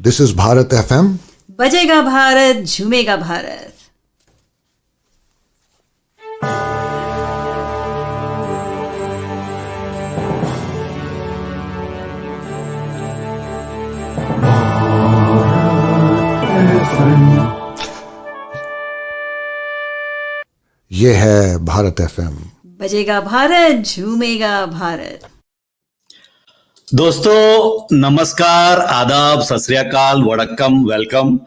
This is Bharat FM. बजेगा भारत, झूमेगा भारत. ये है भारत FM. बजेगा भारत, झूमेगा भारत. दोस्तों नमस्कार, आदाब, सत श्री अकाल, वड़क्कम, वेलकम.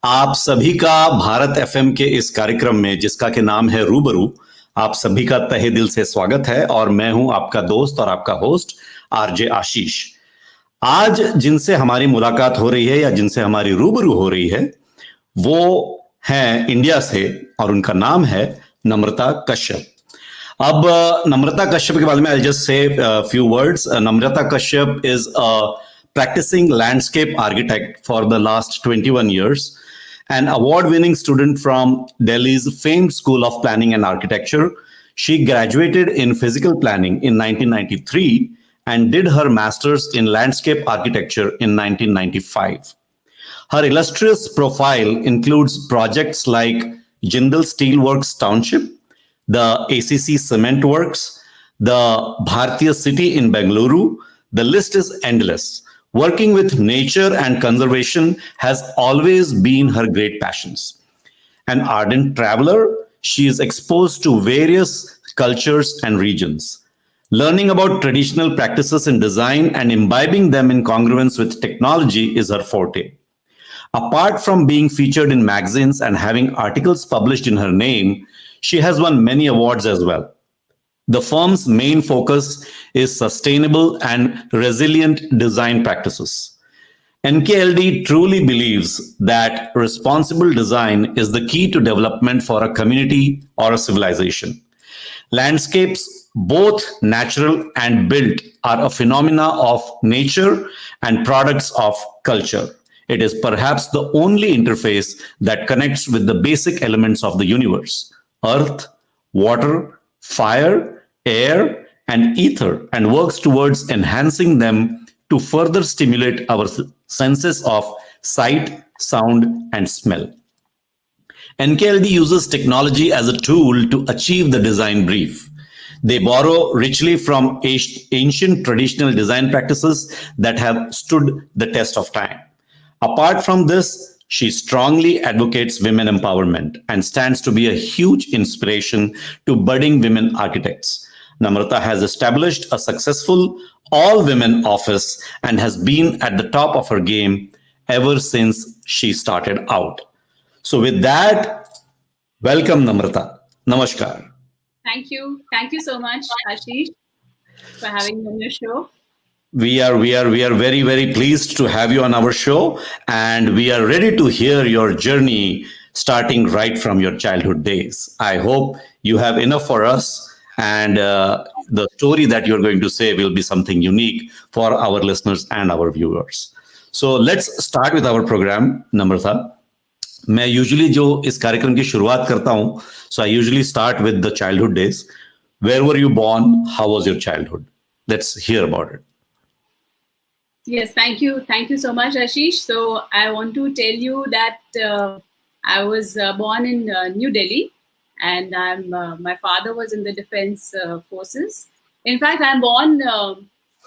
आप सभी का भारत एफएम के इस कार्यक्रम में, जिसका के नाम है रूबरू, आप सभी का तहे दिल से स्वागत है. और मैं हूं आपका दोस्त और आपका होस्ट आरजे आशीष. आज जिनसे हमारी मुलाकात हो रही है या जिनसे हमारी रूबरू हो रही है वो हैं इंडिया से, और उनका नाम है नम्रता कश्यप. अब Namrata Kashyap के बारे में I'll just say a few words. Namrata Kashyap is a practicing landscape architect for the last 21 years, an award-winning student from Delhi's famed School of Planning and Architecture. She graduated in physical planning in 1993 and did her master's in landscape architecture in 1995. Her illustrious profile includes projects like Jindal Steel Works Township, the ACC Cement Works, the Bhartiya City in Bengaluru. The list is endless. Working with nature and conservation has always been her great passions. An ardent traveler, she is exposed to various cultures and regions. Learning about traditional practices in design and imbibing them in congruence with technology is her forte. Apart from being featured in magazines and having articles published in her name, she has won many awards as well. The firm's main focus is sustainable and resilient design practices. NKLD truly believes that responsible design is the key to development for a community or a civilization. Landscapes, both natural and built, are a phenomena of nature and products of culture. It is perhaps the only interface that connects with the basic elements of the universe: earth, water, fire, air, and ether, and works towards enhancing them to further stimulate our senses of sight, sound, and smell. NKLD uses technology as a tool to achieve the design brief. They borrow richly from ancient traditional design practices that have stood the test of time. Apart from this, she strongly advocates women empowerment and stands to be a huge inspiration to budding women architects. Namrata has established a successful all-women office and has been at the top of her game ever since she started out. So with that, welcome Namrata. Namaskar. Thank you. Thank you so much, Ashish, for having me on your show. We are very, very pleased to have you on our show, and we are ready to hear your journey starting right from your childhood days. I hope you have enough for us, and the story that you're going to say will be something unique for our listeners and our viewers. So let's start with our program, Namrata. मैं usually जो इस कार्यक्रम की शुरुआत करता हूँ, so I usually start with the childhood days. Where were you born? How was your childhood? Let's hear about it. Yes, thank you. Thank you so much, Ashish. So I want to tell you that I was born in New Delhi, and my father was in the defense forces. In fact, I'm born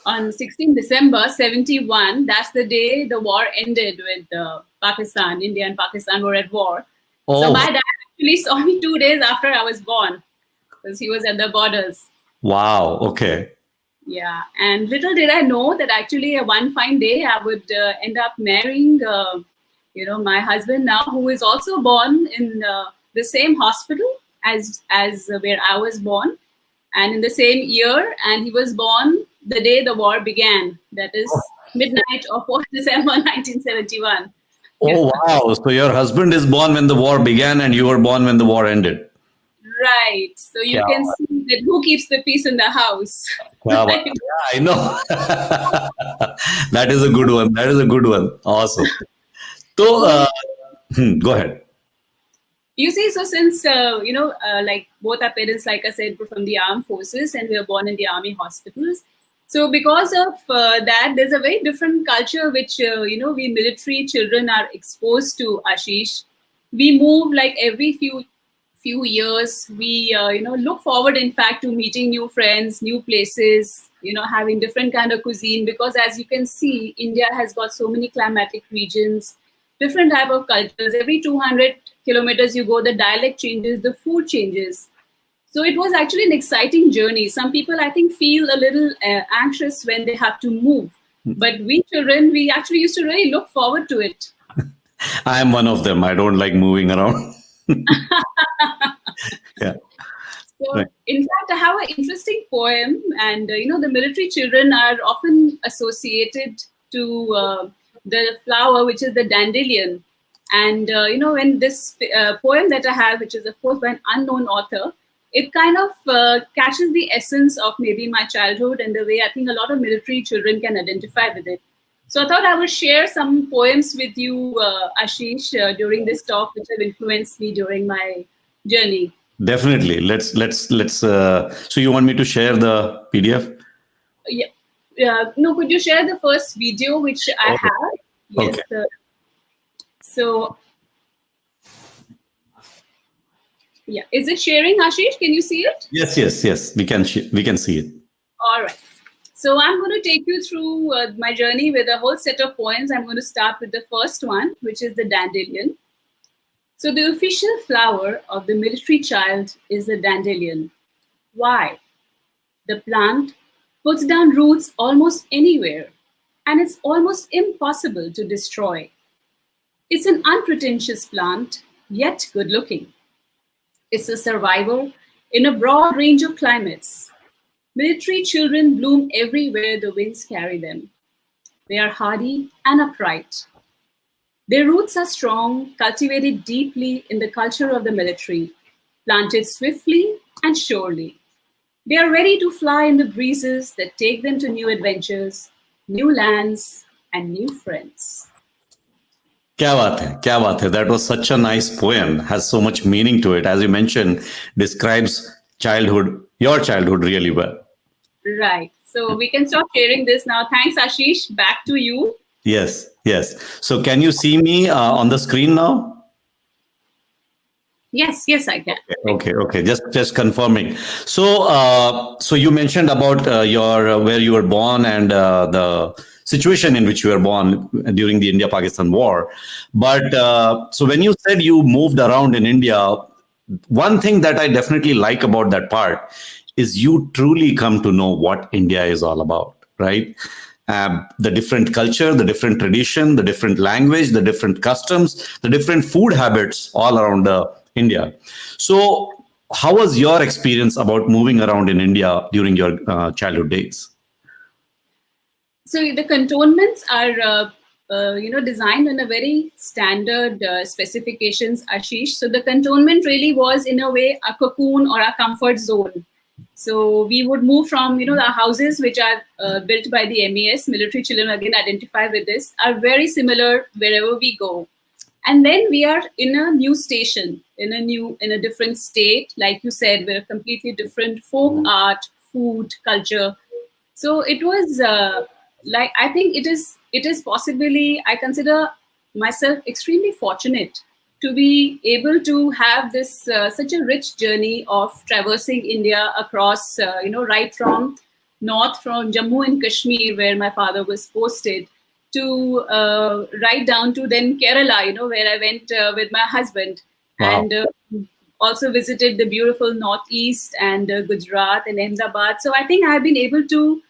on 16 December 71. That's the day the war ended with Pakistan. India and Pakistan were at war. Oh. So my dad actually saw me 2 days after I was born because he was at the borders. Wow. Okay. Yeah, and little did I know that actually one fine day I would end up marrying, my husband now, who is also born in the same hospital as where I was born, and in the same year, and he was born the day the war began. That is midnight of 4th December 1971. Oh, wow. So your husband is born when the war began and you were born when the war ended. Right. So you can see that who keeps the peace in the house. Yeah, I know. That is a good one. That is a good one. Awesome. So, go ahead. You see, so since, like both our parents, like I said, were from the armed forces and we were born in the army hospitals. So because of that, there's a very different culture which we military children are exposed to. Ashish, we move like every few years. We look forward, in fact, to meeting new friends, new places. Having different kind of cuisine, because as you can see, India has got so many climatic regions, different type of cultures. Every 200 kilometers you go, the dialect changes, the food changes. So it was actually an exciting journey. Some people, I think, feel a little anxious when they have to move. But we children, we actually used to really look forward to it. I am one of them. I don't like moving around. Yeah. So, Right. in fact, I have an interesting poem, and the military children are often associated to the flower, which is the dandelion. And when this poem that I have, which is of course by an unknown author, it kind of catches the essence of maybe my childhood and the way I think a lot of military children can identify with it. So I thought I would share some poems with you, Ashish, during this talk, which have influenced me during my journey. Definitely. Let's. So you want me to share the PDF? Yeah. No, could you share the first video which I Okay. have? Yes. Okay. So, yeah. Is it sharing, Ashish? Can you see it? Yes. We can see it. All right. So I'm going to take you through my journey with a whole set of poems. I'm going to start with the first one, which is the dandelion. So the official flower of the military child is the dandelion. Why? The plant puts down roots almost anywhere, and it's almost impossible to destroy. It's an unpretentious plant, yet good looking. It's a survivor in a broad range of climates. Military children bloom everywhere the winds carry them. They are hardy and upright. Their roots are strong, cultivated deeply in the culture of the military, planted swiftly and surely. They are ready to fly in the breezes that take them to new adventures, new lands, and new friends. क्या बात है. That was such a nice poem. Has so much meaning to it. As you mentioned, describes your childhood really well. Right. So we can stop sharing this now. Thanks, Ashish. Back to you. Yes. So can you see me on the screen now? Yes, I can. Okay. Just confirming. So you mentioned about your where you were born and the situation in which you were born during the India-Pakistan war. But so when you said you moved around in India, one thing that I definitely like about that part is you truly come to know what India is all about, right? The different culture, the different tradition, the different language, the different customs, the different food habits all around India. So how was your experience about moving around in India during your childhood days? So the cantonments are, designed on a very standard specifications, Ashish. So the cantonment really was, in a way, a cocoon or a comfort zone. So we would move from, the houses which are built by the MES, military children again identify with this, are very similar wherever we go. And then we are in a new station, in a different state. Like you said, we're a completely different folk art, food, culture. So it was I think it is possibly, I consider myself extremely fortunate to be able to have this such a rich journey of traversing India across, right from north, from Jammu and Kashmir, where my father was posted, to right down to then Kerala, where I went with my husband. Wow. And also visited the beautiful Northeast and Gujarat and Ahmedabad. So I think I've been able to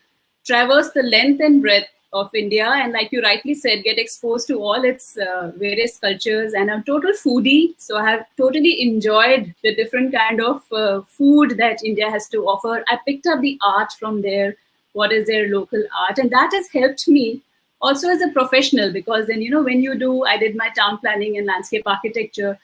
traverse the length and breadth of India, and like you rightly said, get exposed to all its various cultures. And I'm a total foodie, so I have totally enjoyed the different kind of food that India has to offer. I picked up the art from there, what is their local art, and that has helped me also as a professional, because then, when I did my town planning and landscape architecture,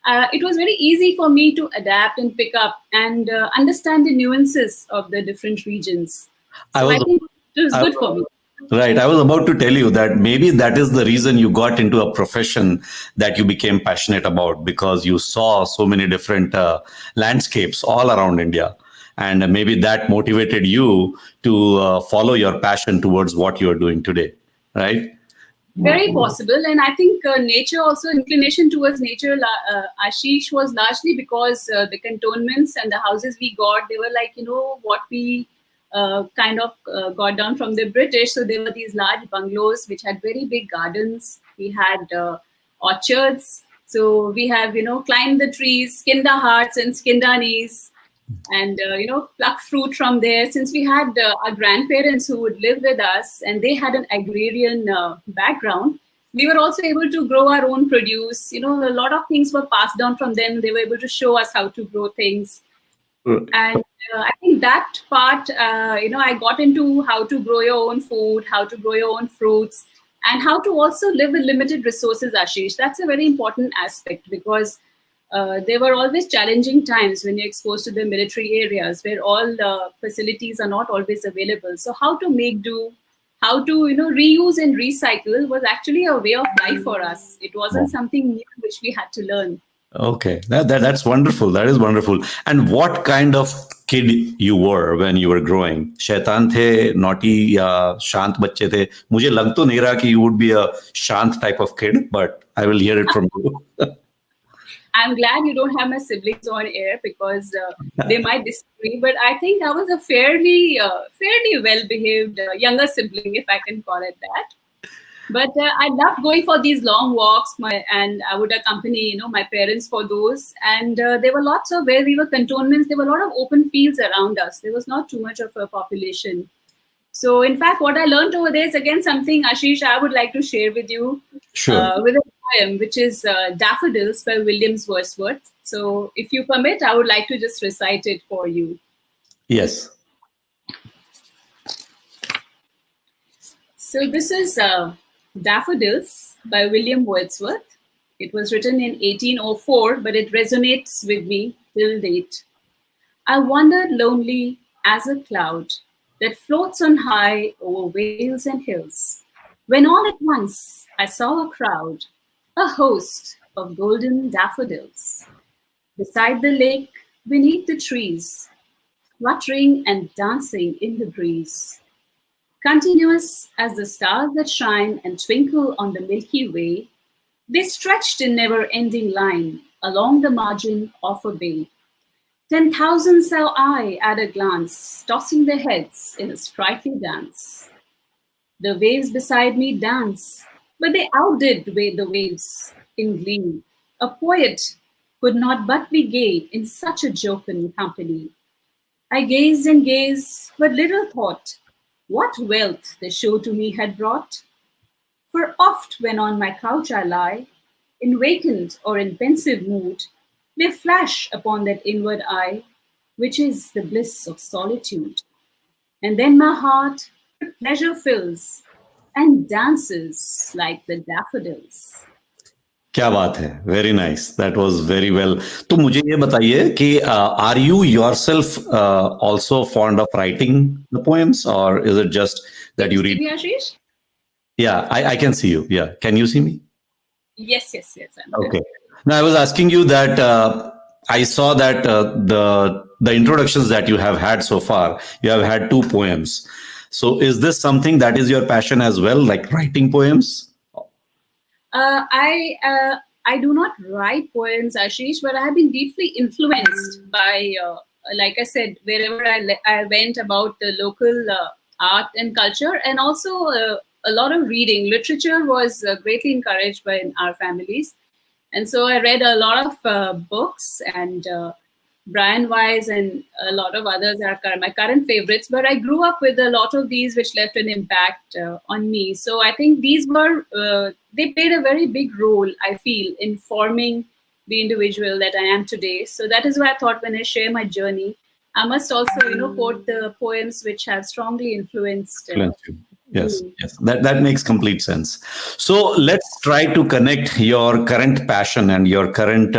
it was very easy for me to adapt and pick up and understand the nuances of the different regions. So I think it was good for me. Right. I was about to tell you that maybe that is the reason you got into a profession that you became passionate about, because you saw so many different landscapes all around India. and maybe that motivated you to follow your passion towards what you are doing today, right? Very possible. And I think nature also, inclination towards nature, Ashish, was largely because the cantonments and the houses we got, they were like, what we kind of got down from the British. So there were these large bungalows which had very big gardens. We had orchards. So we have, climbed the trees, skinned our hearts and skinned our knees, and pluck fruit from there. Since we had our grandparents who would live with us and they had an agrarian background, we were also able to grow our own produce. A lot of things were passed down from them. They were able to show us how to grow things. And I think that part, I got into how to grow your own food, how to grow your own fruits, and how to also live with limited resources, Ashish. That's a very important aspect, because there were always challenging times when you're exposed to the military areas where all the facilities are not always available. So how to make do, how to reuse and recycle was actually a way of life for us. It wasn't something new which we had to learn. Okay, that's wonderful. That is wonderful. And what kind of kid you were when you were growing? शैतान थे, naughty या शांत बच्चे थे? मुझे लग तो नहीं रहा कि you would be a शांत type of kid, but I will hear it from you. I'm glad you don't have my siblings on air, because they might disagree. But I think I was a fairly well-behaved younger sibling, if I can call it that. But I loved going for these long walks, and I would accompany my parents for those. And there were lots of, where we were cantonments, there were a lot of open fields around us. There was not too much of a population. So in fact, what I learned over there is again something, Ashish, I would like to share with you. Sure. With a poem, which is Daffodils by Wordsworth. So if you permit, I would like to just recite it for you. Yes. So this is Daffodils by Wordsworth. It was written in 1804, but it resonates with me till date. I wandered lonely as a cloud that floats on high over vales and hills, when all at once I saw a crowd, a host of golden daffodils, beside the lake, beneath the trees, fluttering and dancing in the breeze. Continuous as the stars that shine and twinkle on the Milky Way, they stretched in never-ending line along the margin of a bay. 10,000 saw I at a glance, tossing their heads in a sprightly dance. The waves beside me dance, but they outdid the waves in glee. A poet could not but be gay in such a jocund company. I gazed and gazed, but little thought what wealth the show to me had brought. For oft when on my couch I lie, in vacant or in pensive mood, they flash upon that inward eye, which is the bliss of solitude. And then my heart with pleasure fills and dances like the daffodils. क्या बात है, very nice, that was very well. तो मुझे ये बताइए कि are you yourself also fond of writing the poems, और is it just that you read? Ashish? Yeah, I can see you. Yeah, can you see me? Yes. Okay. Now I was asking you that I saw that the introductions that you have had so far, you have had 2 poems. So is this something that is your passion as well, like writing poems? I do not write poems, Ashish, but I have been deeply influenced by, like I said, wherever I went about the local art and culture, and also a lot of reading. Literature was greatly encouraged by our families. And so I read a lot of books, and Brian Weiss and a lot of others are my current favorites. But I grew up with a lot of these which left an impact on me. So I think these were, they played a very big role, I feel, in forming the individual that I am today. So that is why I thought when I share my journey, I must also, quote the poems which have strongly influenced you. Yes, that makes complete sense. So let's try to connect your current passion and your current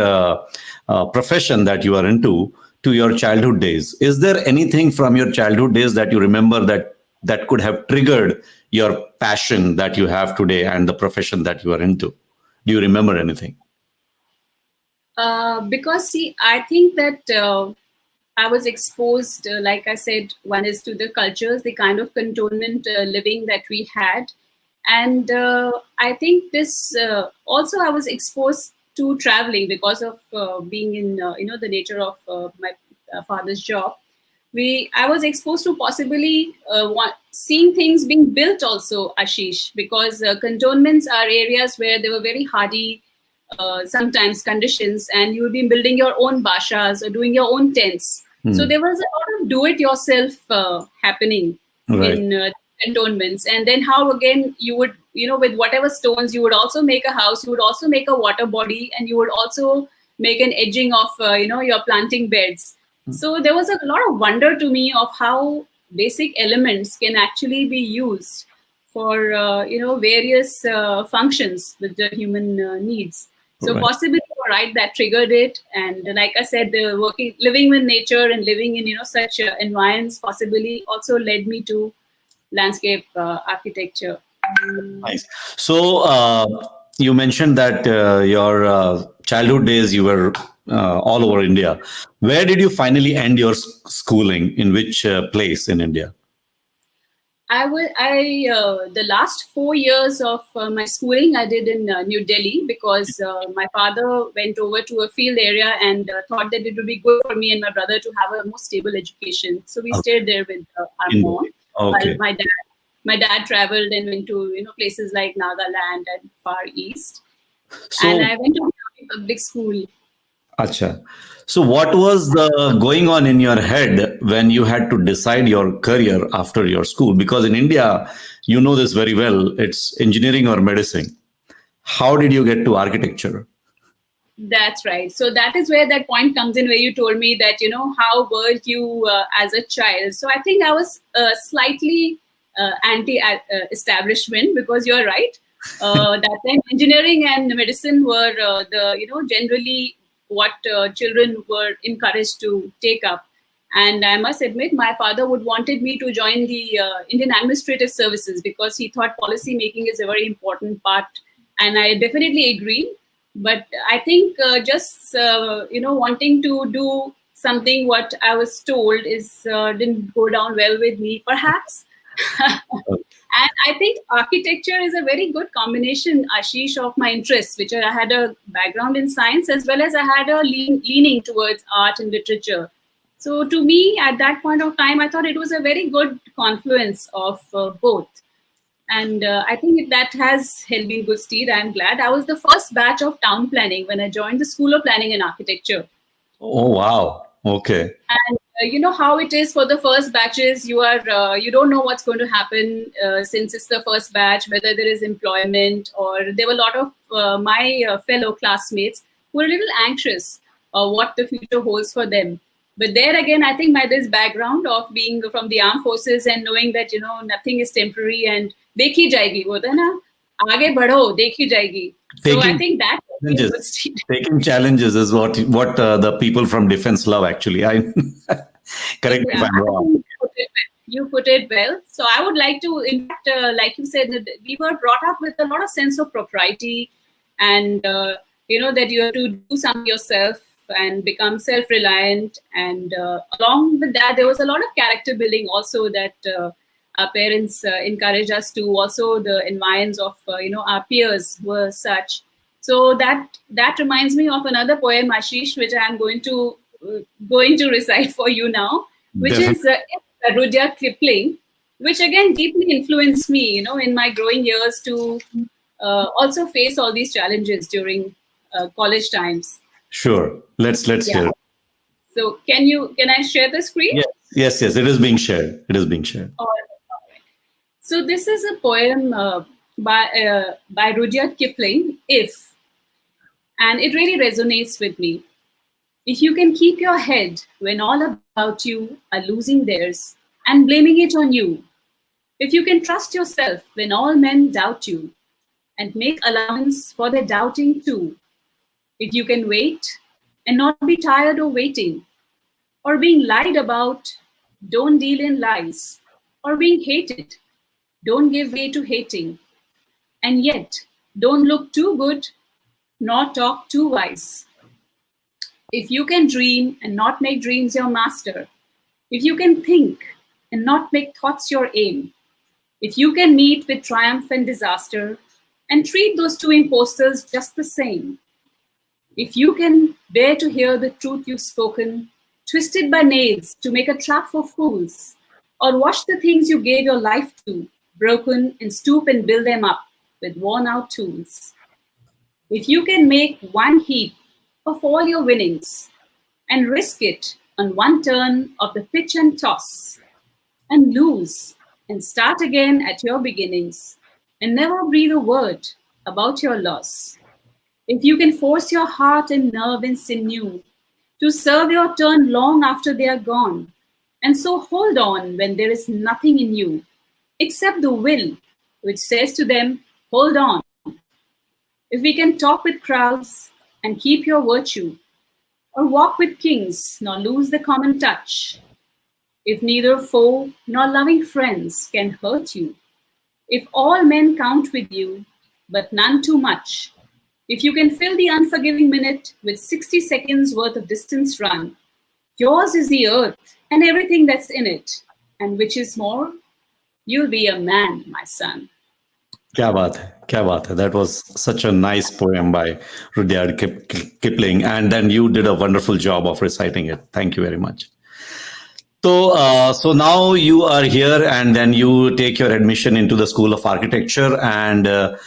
profession that you are into to your childhood days. Is there anything from your childhood days that you remember that could have triggered your passion that you have today and the profession that you are into? Do you remember anything? Because see, I think that I was exposed, like I said, one is to the cultures, the kind of cantonment living that we had. And I think this also I was exposed to traveling because of being in, the nature of my father's job. I was exposed to possibly seeing things being built also, Ashish, because cantonments are areas where they were very hardy, sometimes conditions, and you would be building your own bashas or doing your own tents. So there was a lot of do-it-yourself happening Right. in cantonments. And then how again you would, with whatever stones, you would also make a house, you would also make a water body, and you would also make an edging of, your planting beds. So there was a lot of wonder to me of how basic elements can actually be used for, various functions that the human needs. So Right. possibly you're right, that triggered it. And like I said, living with nature and living in, such environments possibly also led me to landscape architecture. Nice. So you mentioned that your childhood days you were all over India. Where did you finally end your schooling? In which place in India? The last 4 years of my schooling I did in New Delhi, because my father went over to a field area and thought that it would be good for me and my brother to have a more stable education. So we Okay. stayed there with our In mom, Delhi. while Okay. my dad traveled and went to places like Nagaland and Far East, and So I went to public school. Acha. So, what was going on in your head when you had to decide your career after your school? Because in India, you know this very well, it's engineering or medicine. How did you get to architecture? That's right. So that is where that point comes in, where you told me that, how were you as a child? So I think I was slightly anti-establishment, because you're right. That time, engineering and medicine were generally what children were encouraged to take up. And I must admit, my father would wanted me to join the Indian Administrative Services, because he thought policy making is a very important part. And I definitely agree. But I think just wanting to do something what I was told is didn't go down well with me, perhaps. And I think architecture is a very good combination, Ashish, of my interests, which I had a background in science, as well as I had a leaning towards art and literature. So to me, at that point of time, I thought it was a very good confluence of both. And I think that has held me in good stead. I'm glad. I was the first batch of town planning when I joined the School of Planning and Architecture. Oh, wow. Okay. And you know how it is for the first batches. You don't know what's going to happen, since it's the first batch, whether there is employment, or there were a lot of my fellow classmates who were a little anxious what the future holds for them. But there again, I think my this background of being from the armed forces and knowing that nothing is temporary and dekhi jayegi, बोलते हैं ना, आगे बढ़ो देखी जाएगी. So I Taking think that was a challenges. good stead. Taking challenges is what the people from defense love, actually. I correct me if Yeah, I'm I wrong. think you put it well. So I would like to, in fact, like you said, that we were brought up with a lot of sense of propriety, and that you have to do something yourself and become self-reliant. And along with that, there was a lot of character building also that our parents encouraged us to. Also, the environs of our peers were such. So that reminds me of another poem, Ashish, which I am going to recite for you now, which is Definitely. Rudyard Kipling, which again deeply influenced me, in my growing years to also face all these challenges during college times. Sure. Let's Yeah. hear it. So can I share the screen? Yes. Yes. Yes. It is being shared. It is being shared. All right. So this is a poem by Rudyard Kipling, If, and it really resonates with me. If you can keep your head when all about you are losing theirs and blaming it on you, if you can trust yourself when all men doubt you and make allowance for their doubting too, if you can wait and not be tired of waiting, or being lied about, don't deal in lies, or being hated, don't give way to hating, and yet don't look too good nor talk too wise. If you can dream and not make dreams your master, if you can think and not make thoughts your aim, if you can meet with triumph and disaster and treat those two imposters just the same, if you can bear to hear the truth you've spoken, twisted by nails to make a trap for fools, or watch the things you gave your life to, broken, and stoop and build them up with worn out tools. If you can make one heap of all your winnings and risk it on one turn of the pitch and toss, and lose and start again at your beginnings, and never breathe a word about your loss. If you can force your heart and nerve and sinew to serve your turn long after they are gone, and so hold on when there is nothing in you except the will which says to them, hold on. If we can talk with crowds and keep your virtue, or walk with kings nor lose the common touch, if neither foe nor loving friends can hurt you, if all men count with you, but none too much, if you can fill the unforgiving minute with 60 seconds worth of distance run, yours is the earth and everything that's in it, and which is more, you'll be a man, my son. क्या बात है, क्या बात है. That was such a nice poem by Rudyard Kipling, and then you did a wonderful job of reciting it. Thank you very much. So now you are here, and then you take your admission into the School of Architecture, and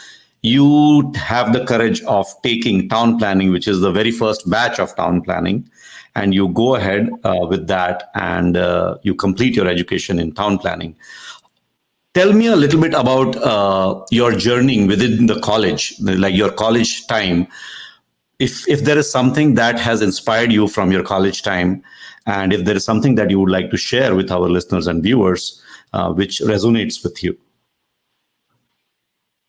you have the courage of taking town planning, which is the very first batch of town planning, and you go ahead with that, and you complete your education in town planning. Tell me a little bit about your journey within the college, like your college time. If there is something that has inspired you from your college time, and if there is something that you would like to share with our listeners and viewers, which resonates with you.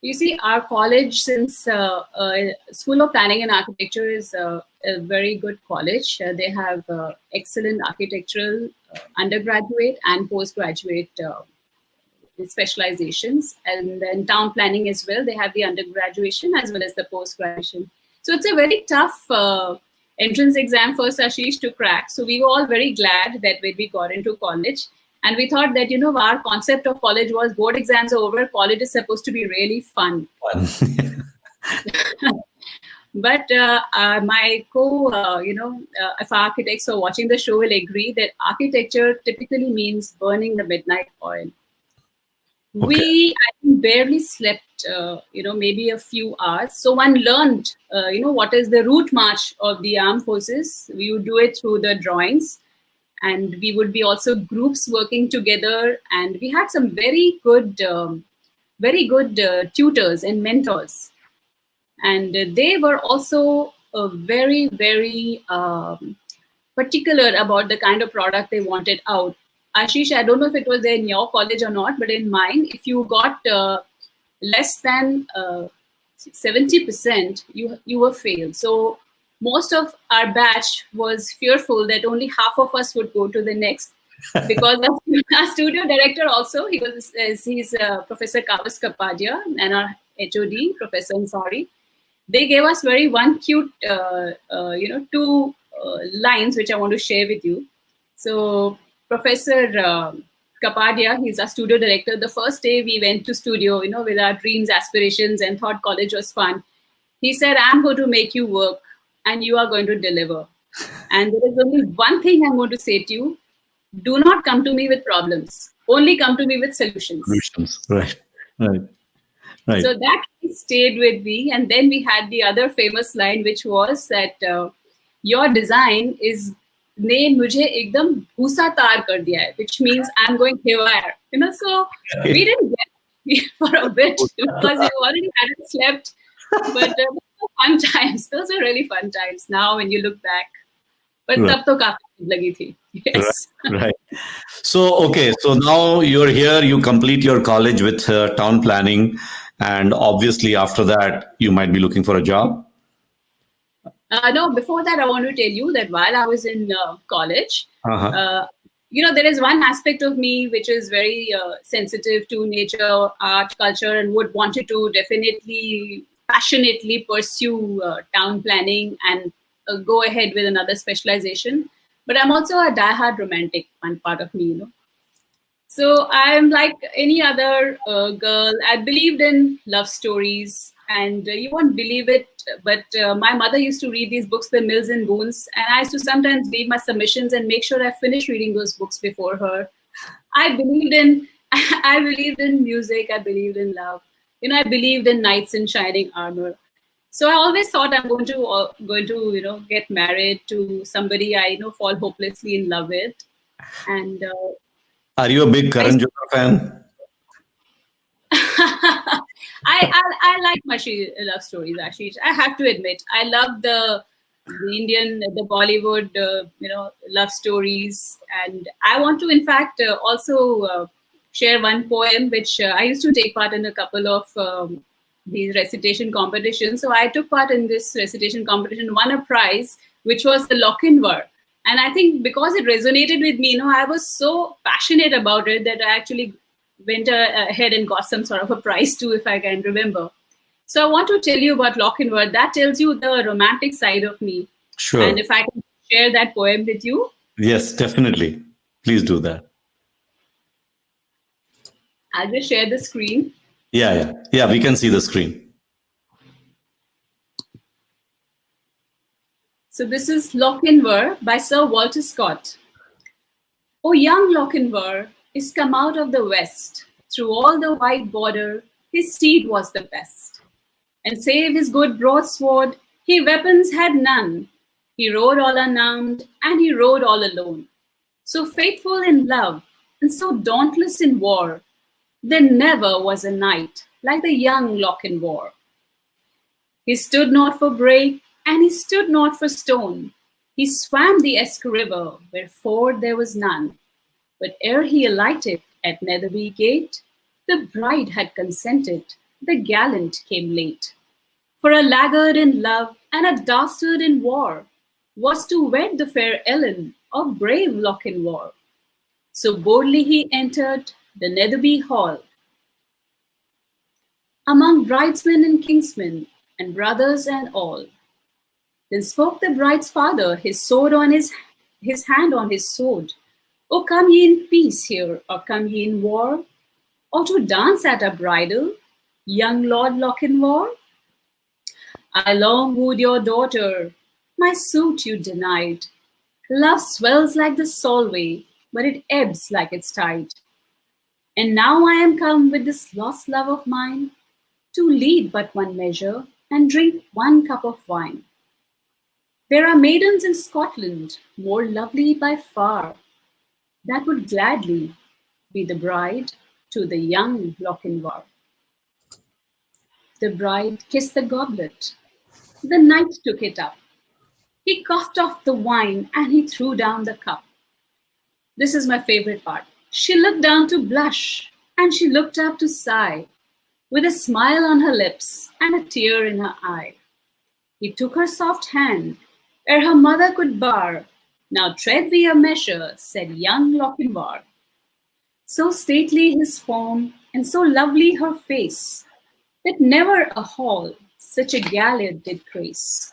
You see, our college, since School of Planning and Architecture is a very good college, they have excellent architectural undergraduate and postgraduate specializations, and then town planning as well. They have the undergraduation as well as the post-graduation. So it's a very tough entrance exam for Ashish to crack. So we were all very glad that when we got into college, and we thought that, our concept of college was board exams are over, college is supposed to be really fun. But my if architects are watching the show will agree that architecture typically means burning the midnight oil. Okay. We barely slept, maybe a few hours. So one learned, what is the route march of the armed forces. We would do it through the drawings, and we would be also groups working together. And we had some very good tutors and mentors. And they were also very, very particular about the kind of product they wanted out. Ashish, I don't know if it was in your college or not, but in mine, if you got less than 70%, you were failed. So most of our batch was fearful that only half of us would go to the next, because our studio director also, he's Professor Kavas Kapadia, and our HOD, Professor Ansari. They gave us one cute, two lines which I want to share with you. So Professor Kapadia, he's our studio director. The first day we went to studio, with our dreams, aspirations, and thought college was fun. He said, I'm going to make you work and you are going to deliver. And there is only one thing I'm going to say to you. Do not come to me with problems. Only come to me with solutions. Right. So that stayed with me. And then we had the other famous line, which was that your design is ने मुझे एकदम भूसा तार कर दिया है, which means I'm going haywire. So we didn't get for a bit because we already hadn't slept. But fun times. Those were really fun times now when you look back. But तब तो काफी लगी थी. Yes. Right. So, okay. So now you're here, you complete your college with town planning. And obviously after that, you might be looking for a job. No, before that, I want to tell you that while I was in college, there is one aspect of me which is very sensitive to nature, art, culture, and wanted to definitely, passionately pursue town planning and go ahead with another specialization. But I'm also a diehard romantic, one part of me, So I'm like any other girl. I believed in love stories, and you won't believe it, but my mother used to read these books, The Mills and Boons, and I used to sometimes read my submissions and make sure I finish reading those books before her. I believed in, I believed in music. I believed in love. I believed in knights in shining armor. So I always thought I'm going to get married to somebody I fall hopelessly in love with, and. Are you a big Karan Johar fan? I like my love stories, Ashish. I have to admit, I love the Indian, the Bollywood, love stories, and I want to, in fact, also share one poem which I used to take part in a couple of these recitation competitions. So I took part in this recitation competition, won a prize, which was the Lochinvar. And I think because it resonated with me, I was so passionate about it that I actually went ahead and got some sort of a prize too, if I can remember. So I want to tell you about Lochinvar. That tells you the romantic side of me. Sure. And if I can share that poem with you. Yes, definitely. Please do that. I'll just share the screen. Yeah, we can see the screen. So this is Lochinvar by Sir Walter Scott. O young Lochinvar is come out of the west. Through all the wide border, his steed was the best. And save his good broadsword, he weapons had none. He rode all unarmed, and he rode all alone. So faithful in love, and so dauntless in war, there never was a knight like the young Lochinvar. He stood not for brake, and he stood not for stone. He swam the Esk River, where ford there was none. But ere he alighted at Netherby gate, the bride had consented, the gallant came late. For a laggard in love and a dastard in war was to wed the fair Ellen of brave Lochinvar. So boldly he entered the Netherby hall. Among bridesmen and kinsmen, and brothers and all. Then spoke the bride's father, his sword on his hand on his sword. O come ye in peace here, or come ye in war? Or to dance at a bridal, young Lord Lochinvar? I long wooed your daughter, my suit you denied. Love swells like the Solway, but it ebbs like its tide. And now I am come with this lost love of mine, to lead but one measure and drink one cup of wine. There are maidens in Scotland, more lovely by far, that would gladly be the bride to the young Lochinvar. The bride kissed the goblet. The knight took it up. He coughed off the wine and he threw down the cup. This is my favorite part. She looked down to blush and she looked up to sigh, with a smile on her lips and a tear in her eye. He took her soft hand, ere her mother could bar. Now tread we a measure, said young Lochinvar. So stately his form, and so lovely her face, that never a hall such a galliard did grace.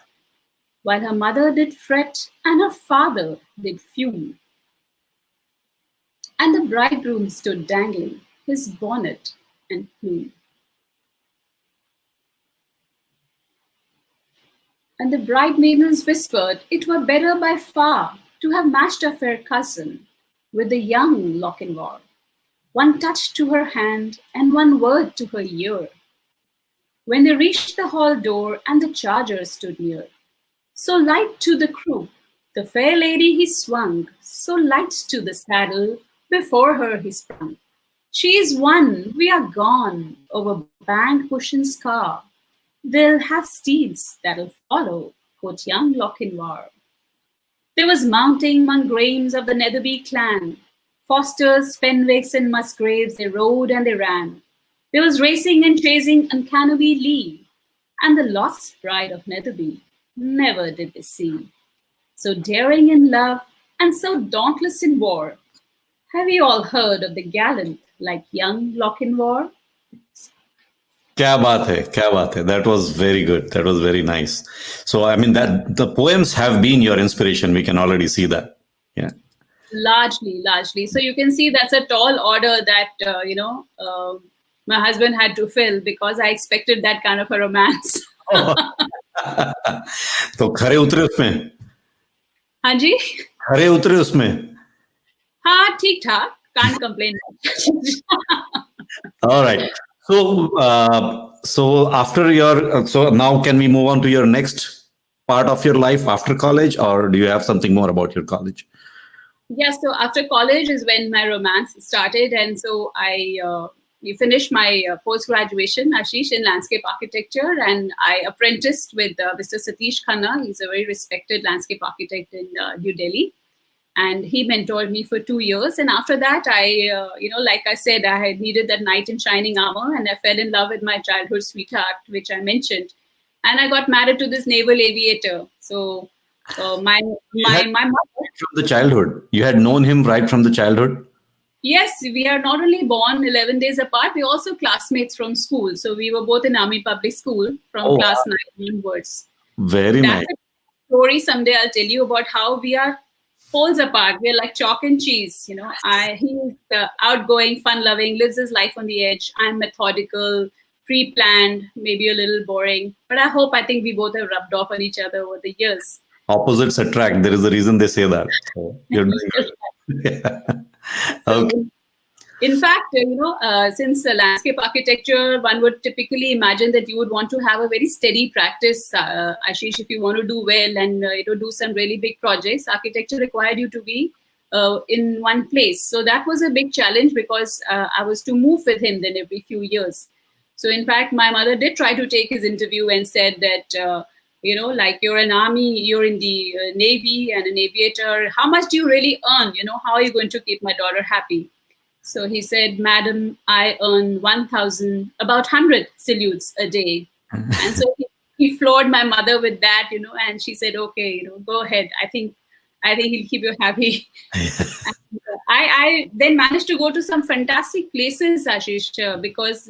While her mother did fret, and her father did fume. And the bridegroom stood dangling his bonnet and plume. And the bridemaidens whispered it were better by far to have matched a fair cousin with the young Lochinvar. One touch to her hand and one word to her ear. When they reached the hall door and the charger stood near, so light to the croup, the fair lady he swung, so light to the saddle, before her he sprung. She is won, we are gone, over bank, bush and scar. They'll have steeds that'll follow, quoth young Lochinvar. There was mounting among Grames of the Netherby clan. Fosters, Fenwicks, and Musgraves, they rode and they ran. There was racing and chasing on Canopy Lee, and the lost bride of Netherby never did they see. So daring in love, and so dauntless in war, have you all heard of the gallant like young Lochinvar? क्या बात है, क्या बात है. That was very good. That was very nice. So, I mean, that the poems have been your inspiration. We can already see that. Yeah. Largely. So you can see that's a tall order that my husband had to fill because I expected that kind of a romance. तो खरे उतरे उसमें. हाँ जी. खरे उतरे उसमें. हाँ, ठीक ठाक. Can't complain. All right. So after your, so now can we move on to your next part of your life after college, or do you have something more about your college? Yeah, so after college is when my romance started, and so I finished my post-graduation, Ashish, in landscape architecture, and I apprenticed with Mr. Satish Khanna. He's a very respected landscape architect in New Delhi, and he mentored me for 2 years. And after that, like I said, I had needed that knight in shining armor, and I fell in love with my childhood sweetheart, which I mentioned, and I got married to this naval aviator. So my mother. From the childhood, you had known him right from the childhood. Yes, we are not only born 11 days apart, we're also classmates from school. So we were both in Army Public School from class 9 onwards. Very nice. That's a story someday I'll tell you about how we are poles apart. We're like chalk and cheese. He's outgoing, fun-loving, lives his life on the edge. I'm methodical, pre-planned, maybe a little boring. But I think we both have rubbed off on each other over the years. Opposites attract. There is a reason they say that. So you're doing good. Yeah. Okay. In fact, since landscape architecture, one would typically imagine that you would want to have a very steady practice, Ashish, if you want to do well and do some really big projects. Architecture required you to be in one place. So that was a big challenge because I was to move with him then every few years. So in fact, my mother did try to take his interview and said that, like you're an army, you're in the Navy and an aviator. How much do you really earn? How are you going to keep my daughter happy? So he said, Madam, I earn about 100 salutes a day. And so he floored my mother with that, and she said, okay, go ahead. I think he'll keep you happy. I then managed to go to some fantastic places, Ashish, because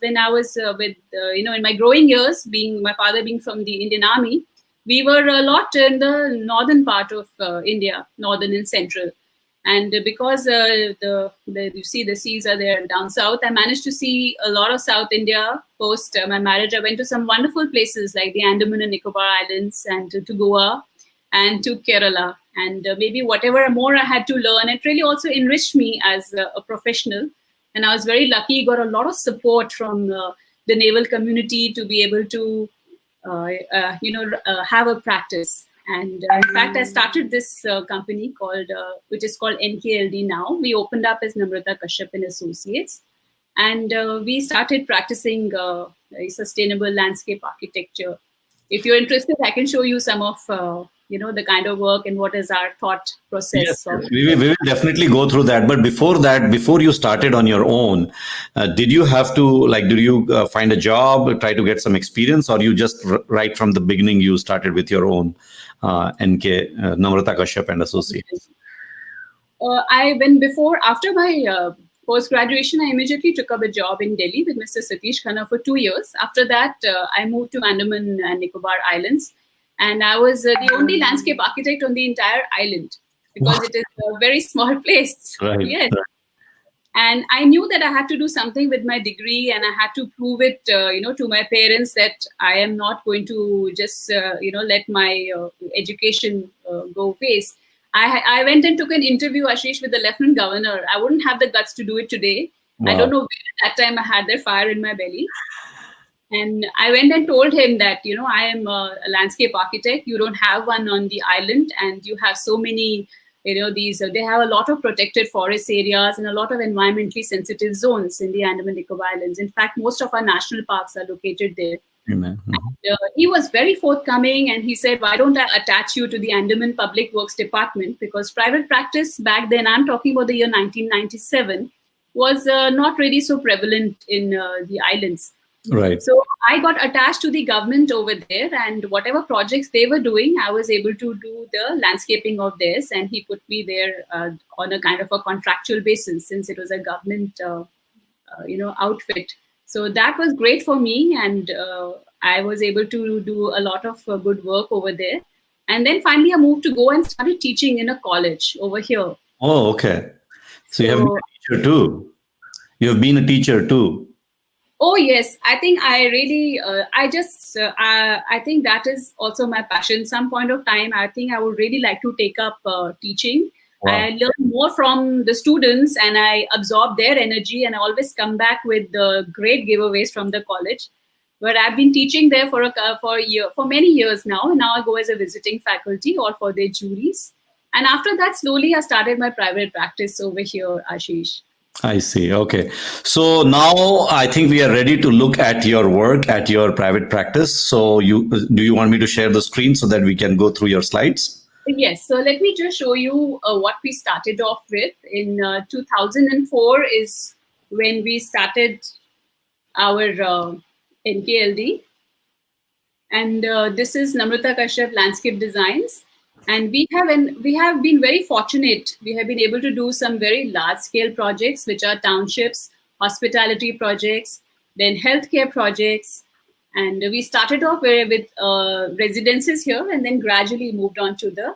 when I was in my growing years, my father being from the Indian Army, we were a lot in the northern part of India, northern and central. And because you see the seas are there down south, I managed to see a lot of South India post my marriage. I went to some wonderful places like the Andaman and Nicobar Islands and to Goa and to Kerala. And maybe whatever more I had to learn, it really also enriched me as a professional. And I was very lucky, got a lot of support from the naval community to be able to, have a practice. And in fact, I started this company which is called NKLD now. We opened up as Namrata Kashyap and Associates. And we started practicing sustainable landscape architecture. If you're interested, I can show you some of the kind of work and what is our thought process. Yes, we will definitely go through that. But before you started on your own, did you have to, did you find a job, try to get some experience, or you just right from the beginning, you started with your own Namrata Kashyap and Associates? After my post-graduation, I immediately took up a job in Delhi with Mr. Satish Khanna for 2 years. After that, I moved to Andaman and Nicobar Islands. And I was the only landscape architect on the entire island because it is a very small place. Right. Yes. Right. And I knew that I had to do something with my degree, and I had to prove it, to my parents that I am not going to just, let my education go waste. I went and took an interview, Ashish, with the Lieutenant Governor. I wouldn't have the guts to do it today. Wow. I don't know where at that time I had that fire in my belly. And I went and told him that, I am a landscape architect. You don't have one on the island, and you have so many, they have a lot of protected forest areas and a lot of environmentally sensitive zones in the Andaman Nicobar Islands. In fact, most of our national parks are located there. Mm-hmm. And, he was very forthcoming, and he said, why don't I attach you to the Andaman Public Works Department? Because private practice back then, I'm talking about the year 1997, was not really so prevalent in the islands. Right. So I got attached to the government over there, and whatever projects they were doing, I was able to do the landscaping of theirs, and he put me there on a kind of a contractual basis since it was a government, outfit. So that was great for me, and I was able to do a lot of good work over there. And then finally I moved to go and started teaching in a college over here. Oh, okay. So you have been So a teacher too. You have been a teacher too. oh yes, I think I really, I think that is also my passion. Some point of time, I think I would really like to take up teaching. Wow. I learn more from the students, and I absorb their energy, and I always come back with great giveaways from the college. But I've been teaching there for many years now, and now I go as a visiting faculty or for their juries. And after that, slowly I started my private practice over here, Ashish. I see. Okay. So now I think we are ready to look at your work at your private practice. So do you want me to share the screen so that we can go through your slides? Yes, so let me just show you what we started off with. In 2004 is when we started our NKLD. And this is Namrata Kashyap Landscape Designs. And we have been very fortunate. We have been able to do some very large scale projects, which are townships, hospitality projects, then healthcare projects. And we started off with residences here, and then gradually moved on to the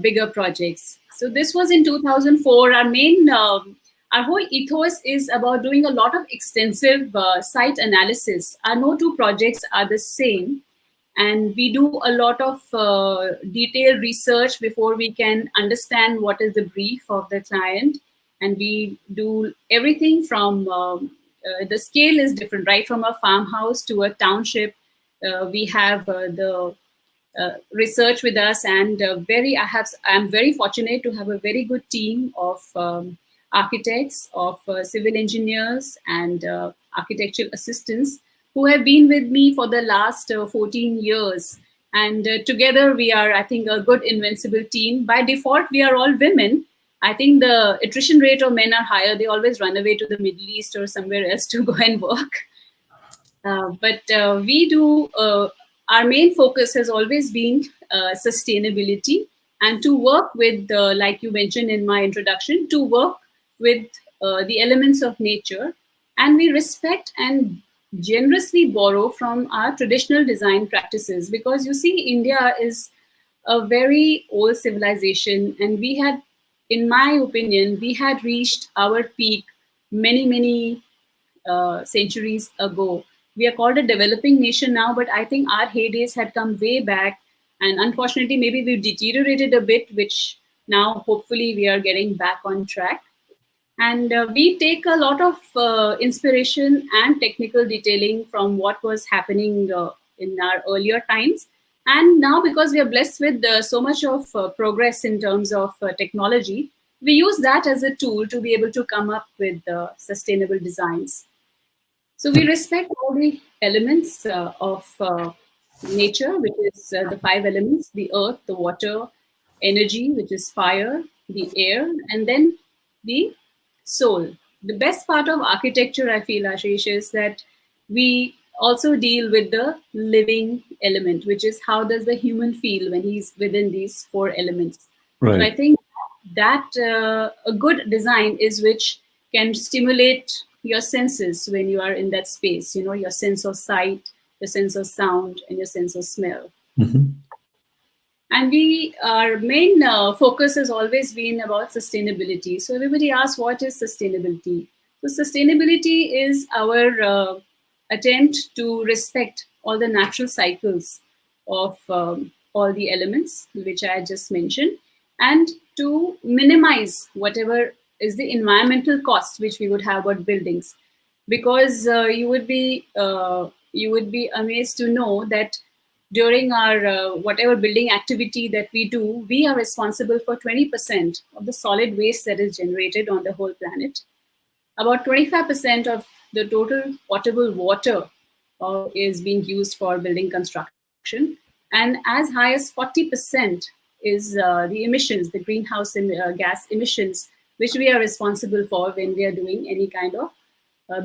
bigger projects. So this was in 2004. Our whole ethos is about doing a lot of extensive site analysis. Our no two projects are the same. And we do a lot of detailed research before we can understand what is the brief of the client. And we do everything from, the scale is different, right? From a farmhouse to a township. We have the research with us, and I'm very fortunate to have a very good team of architects, of civil engineers, and architectural assistants who have been with me for the last 14 years. And together we are, I think, a good invincible team. By default, we are all women. I think the attrition rate of men are higher. They always run away to the Middle East or somewhere else to go and work. But we do, our main focus has always been sustainability, and to work with, like you mentioned in my introduction, to work with the elements of nature. And we respect and generously borrow from our traditional design practices, because you see, India is a very old civilization, and we had, in my opinion, we had reached our peak many centuries ago. We are called a developing nation now, but I think our heydays had come way back. And unfortunately, maybe we've deteriorated a bit, which now hopefully we are getting back on track. And we take a lot of inspiration and technical detailing from what was happening in our earlier times. And now, because we are blessed with so much of progress in terms of technology, we use that as a tool to be able to come up with sustainable designs. So we respect all the elements of nature, which is the 5 elements: the earth, the water, energy, which is fire, the air, and then the soul. The best part of architecture, I feel, Ashish, is that we also deal with the living element, which is how does the human feel when he's within these 4 elements. Right. So I think that a good design is which can stimulate your senses when you are in that space, you know, your sense of sight, your sense of sound, and your sense of smell. Mm-hmm. And our main focus has always been about sustainability. So everybody asks, what is sustainability? So sustainability is our attempt to respect all the natural cycles of all the elements, which I just mentioned, and to minimize whatever is the environmental cost which we would have about buildings. Because you would be amazed to know that during our whatever building activity that we do, we are responsible for 20% of the solid waste that is generated on the whole planet. About 25% of the total potable water is being used for building construction. And as high as 40% is the emissions, the greenhouse gas emissions, which we are responsible for when we are doing any kind of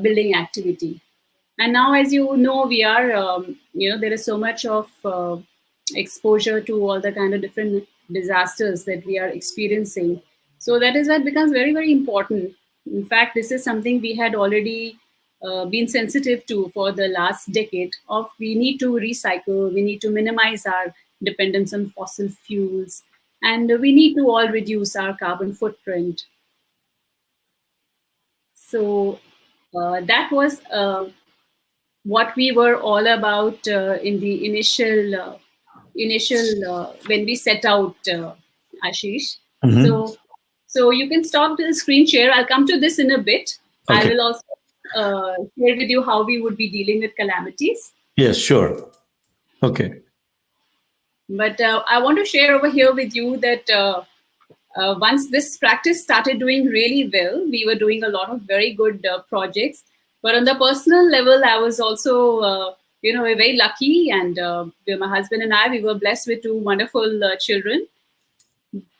building activity. And now, as you know, we are, there is so much of exposure to all the kind of different disasters that we are experiencing. So that is why it becomes very, very important. In fact, this is something we had already been sensitive to for the last decade of we need to recycle, we need to minimize our dependence on fossil fuels, and we need to all reduce our carbon footprint. So that was what we were all about in the initial when we set out, Ashish. So you can stop the screen share. I'll come to this in a bit. I Okay. will also share with you how we would be dealing with calamities. Yes, sure. Okay. But I want to share over here with you that once this practice started doing really well, we were doing a lot of very good projects. But on the personal level, I was also, very lucky. And my husband and I, we were blessed with two wonderful children.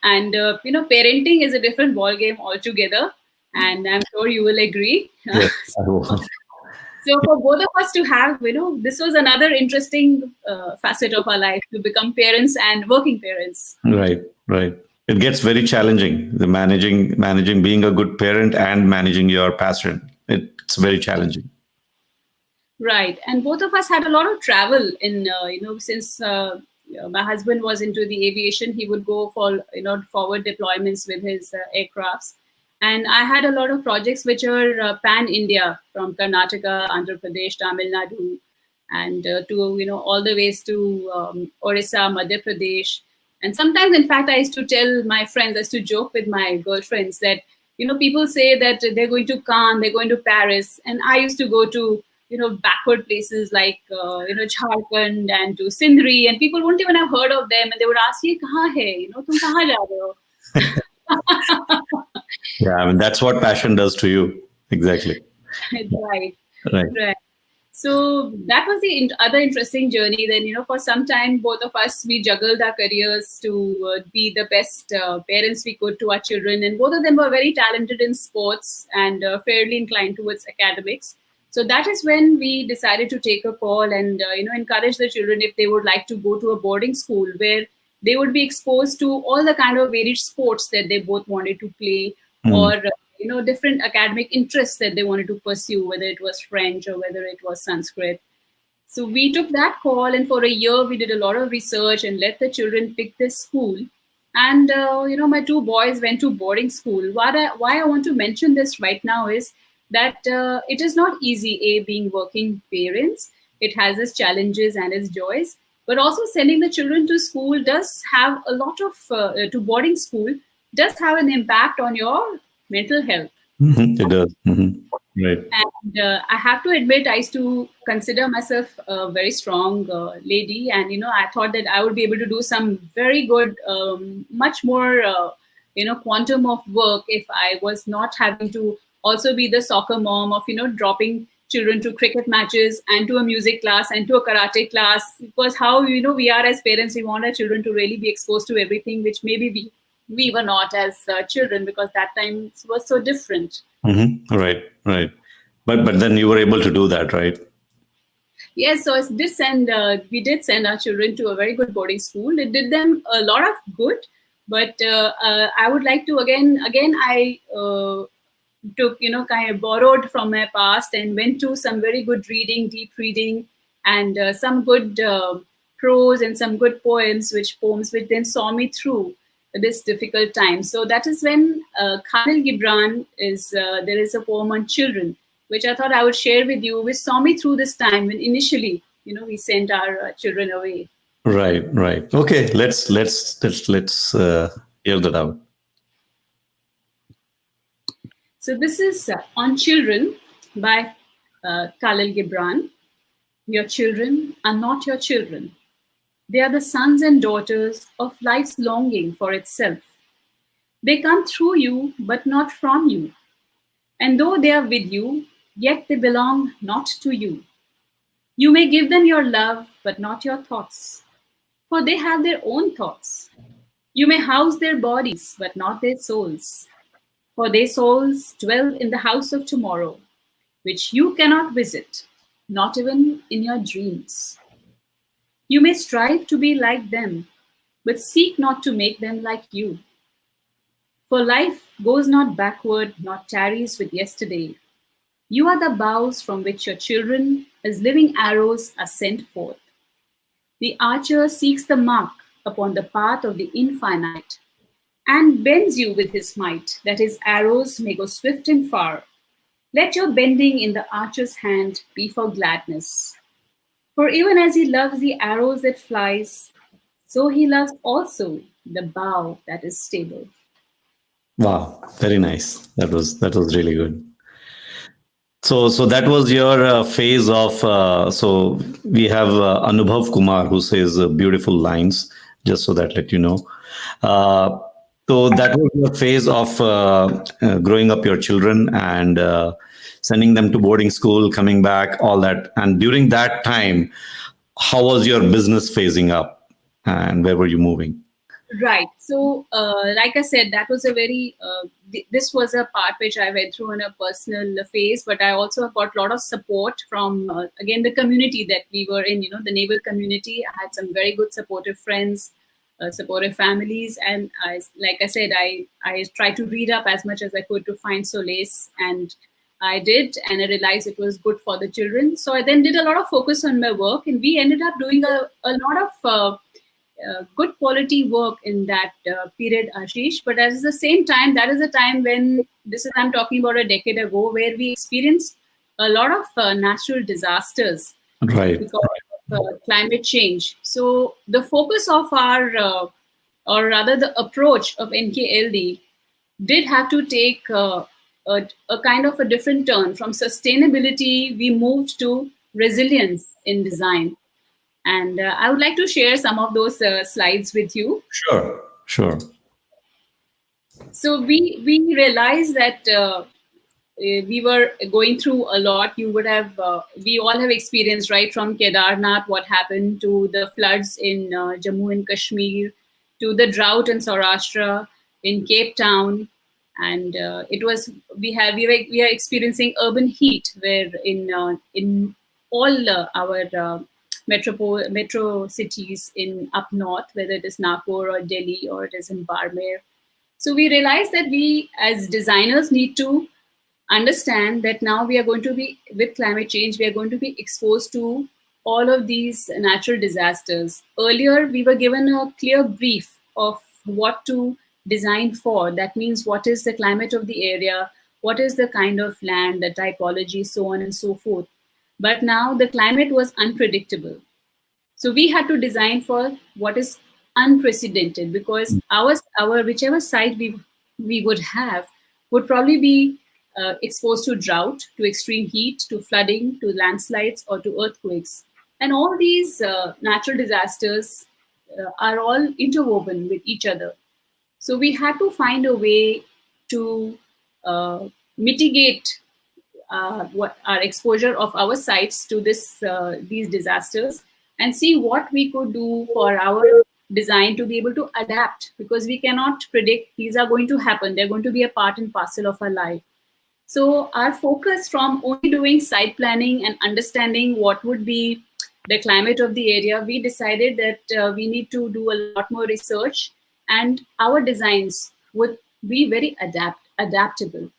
And, parenting is a different ballgame altogether. And I'm sure you will agree. Yes, I will. So for both of us to have, this was another interesting facet of our life, to become parents and working parents. Right, right. It gets very challenging. The managing being a good parent and managing your passion. It's very challenging. Right. And both of us had a lot of travel in, since my husband was into the aviation, he would go for, forward deployments with his aircrafts. And I had a lot of projects which are pan-India, from Karnataka, Andhra Pradesh, Tamil Nadu, and to, all the ways to Orissa, Madhya Pradesh. And sometimes, in fact, I used to tell my friends, I used to joke with my girlfriends that, people say that they're going to Cannes, they're going to Paris. And I used to go to, backward places like, Jharkhand and to Sindri. And people wouldn't even have heard of them. And they would ask, ye kahan hai? Tum kahan ja rahe ho? Yeah, I mean, that's what passion does to you. Exactly. Right. Right. Right. So that was the other interesting journey. Then, for some time, both of us, we juggled our careers to be the best parents we could to our children. And both of them were very talented in sports and fairly inclined towards academics. So that is when we decided to take a call and, encourage the children if they would like to go to a boarding school where they would be exposed to all the kind of varied sports that they both wanted to play, or different academic interests that they wanted to pursue, whether it was French or whether it was Sanskrit. So we took that call, and for a year we did a lot of research and let the children pick this school. And my two boys went to boarding school. Why I want to mention this right now is that it is not easy, being working parents. It has its challenges and its joys. But also sending the children to school does have a lot of, to boarding school, does have an impact on your mental health. It does. Right. And I have to admit, I used to consider myself a very strong lady. And, I thought that I would be able to do some very good, much more, quantum of work if I was not having to also be the soccer mom of, dropping children to cricket matches and to a music class and to a karate class. Because how, we are as parents, we want our children to really be exposed to everything, which maybe we were not as children, because that time was so different. Right, right. But then you were able to do that, right? Yes, so we did send our children to a very good boarding school. It did them a lot of good, but I would like to again I took, kind of borrowed from my past and went to some very good reading, deep reading, and some good prose and some good poems which then saw me through this difficult time. So that is when Khalil Gibran there is a poem on children, which I thought I would share with you, which saw me through this time when initially, we sent our children away. Right, right. Okay, let's hear that out. So this is On Children by Khalil Gibran. Your children are not your children. They are the sons and daughters of life's longing for itself. They come through you, but not from you. And though they are with you, yet they belong not to you. You may give them your love, but not your thoughts, for they have their own thoughts. You may house their bodies, but not their souls, for their souls dwell in the house of tomorrow, which you cannot visit, not even in your dreams. You may strive to be like them, but seek not to make them like you. For life goes not backward, nor tarries with yesterday. You are the bows from which your children, as living arrows, are sent forth. The archer seeks the mark upon the path of the infinite and bends you with his might, that his arrows may go swift and far. Let your bending in the archer's hand be for gladness. For even as he loves the arrows that flies, so he loves also the bow that is stable. Wow, very nice. That was really good. So that was your phase of. So we have Anubhav Kumar who says beautiful lines. Just so that let you know. Uh, so that was your phase of growing up your children and sending them to boarding school, coming back, all that. And during that time, how was your business phasing up, and where were you moving? Right. So, like I said, that was a very, this was a part which I went through in a personal phase, but I also got a lot of support from, again, the community that we were in, the naval community. I had some very good supportive friends, supportive families. And like I said, I tried to read up as much as I could to find solace. And I did, and I realized it was good for the children. So I then did a lot of focus on my work, and we ended up doing a lot of good quality work in that period, Ashish. But at the same time, that is a time when I'm talking about a decade ago, where we experienced a lot of natural disasters Right. because of climate change. So the focus of our, or rather the approach of NKLD did have to take a kind of a different turn. From sustainability, we moved to resilience in design. And I would like to share some of those slides with you. Sure. Sure. So we realized that we were going through a lot. You would have, we all have experienced, right, from Kedarnath, what happened, to the floods in Jammu and Kashmir, to the drought in Saurashtra, in Cape Town, and it was we are experiencing urban heat, where in all our metro cities in up north, whether it is Nagpur or Delhi or it is in Barmer. So we realized that we as designers need to understand that now we are going to be, with climate change, we are going to be exposed to all of these natural disasters. Earlier, we were given a clear brief of what to design for. That means what is the climate of the area, what is the kind of land, the typology, so on and so forth. But now the climate was unpredictable. So we had to design for what is unprecedented, because our whichever site we would have would probably be exposed to drought, to extreme heat, to flooding, to landslides, or to earthquakes. And all these natural disasters are all interwoven with each other. So we had to find a way to mitigate what our exposure of our sites to these disasters, and see what we could do for our design to be able to adapt, because we cannot predict these are going to happen. They're going to be a part and parcel of our life. So our focus, from only doing site planning and understanding what would be the climate of the area, we decided that we need to do a lot more research, and our designs would be very adaptable,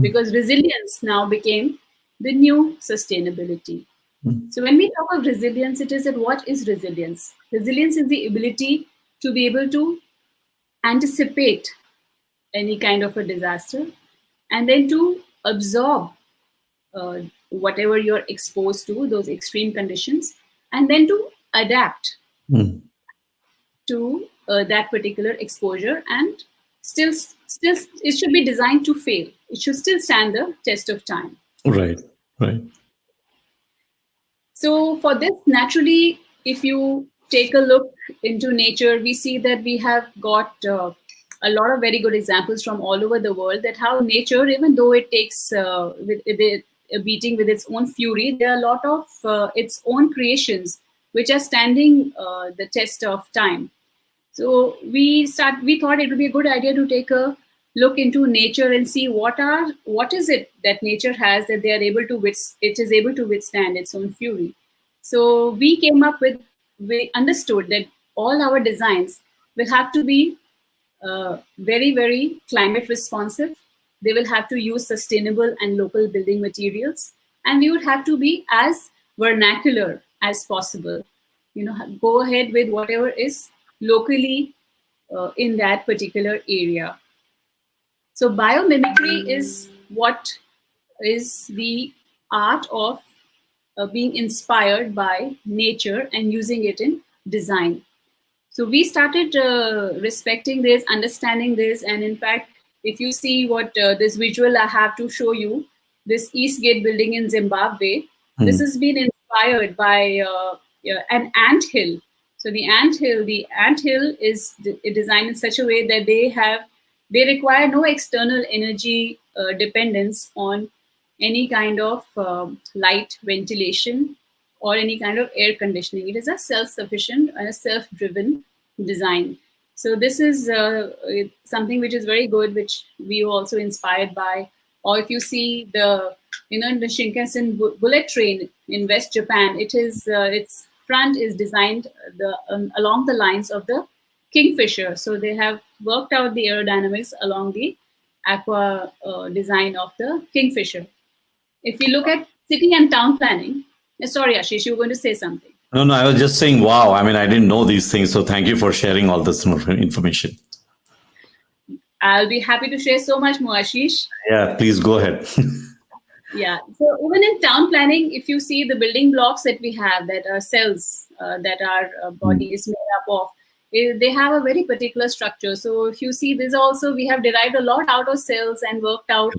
because resilience now became the new sustainability. So when we talk of resilience, it is that what is resilience? Resilience is the ability to be able to anticipate any kind of a disaster, and then to absorb whatever you're exposed to, those extreme conditions, and then to adapt to that particular exposure. And still, it should be designed to fail. It should still stand the test of time. Right. Right. So for this, naturally, if you take a look into nature, we see that we have got a lot of very good examples from all over the world, that how nature, even though it takes a beating with its own fury, there are a lot of its own creations which are standing the test of time. So we thought it would be a good idea to take a look into nature and see what is it that nature has, that they are able to it is able to withstand its own fury. So we understood that all our designs will have to be very, very climate responsive, they will have to use sustainable and local building materials, and we would have to be as vernacular as possible. Go ahead with whatever is locally in that particular area. So biomimicry is what is the art of being inspired by nature and using it in design. So we started respecting this, understanding this, and in fact, if you see what this visual I have to show you, this Eastgate building in Zimbabwe, this has been inspired by an ant hill. So the ant hill is designed in such a way that they require no external energy dependence on any kind of light ventilation or any kind of air conditioning. It is a self-sufficient and a self-driven design. So this is something which is very good, which we were also inspired by. Or if you see the the Shinkansen bullet train in West Japan, it is its front is designed along the lines of the Kingfisher. So they have worked out the aerodynamics along the aqua design of the Kingfisher. If we look at city and town planning, sorry, Ashish, you were going to say something. No, I was just saying, wow. I mean, I didn't know these things. So thank you for sharing all this information. I'll be happy to share so much more, Ashish. Yeah, please go ahead. Yeah. So even in town planning, if you see the building blocks that we have, that are cells that our body is made up of, they have a very particular structure. So if you see this also, we have derived a lot out of cells and worked out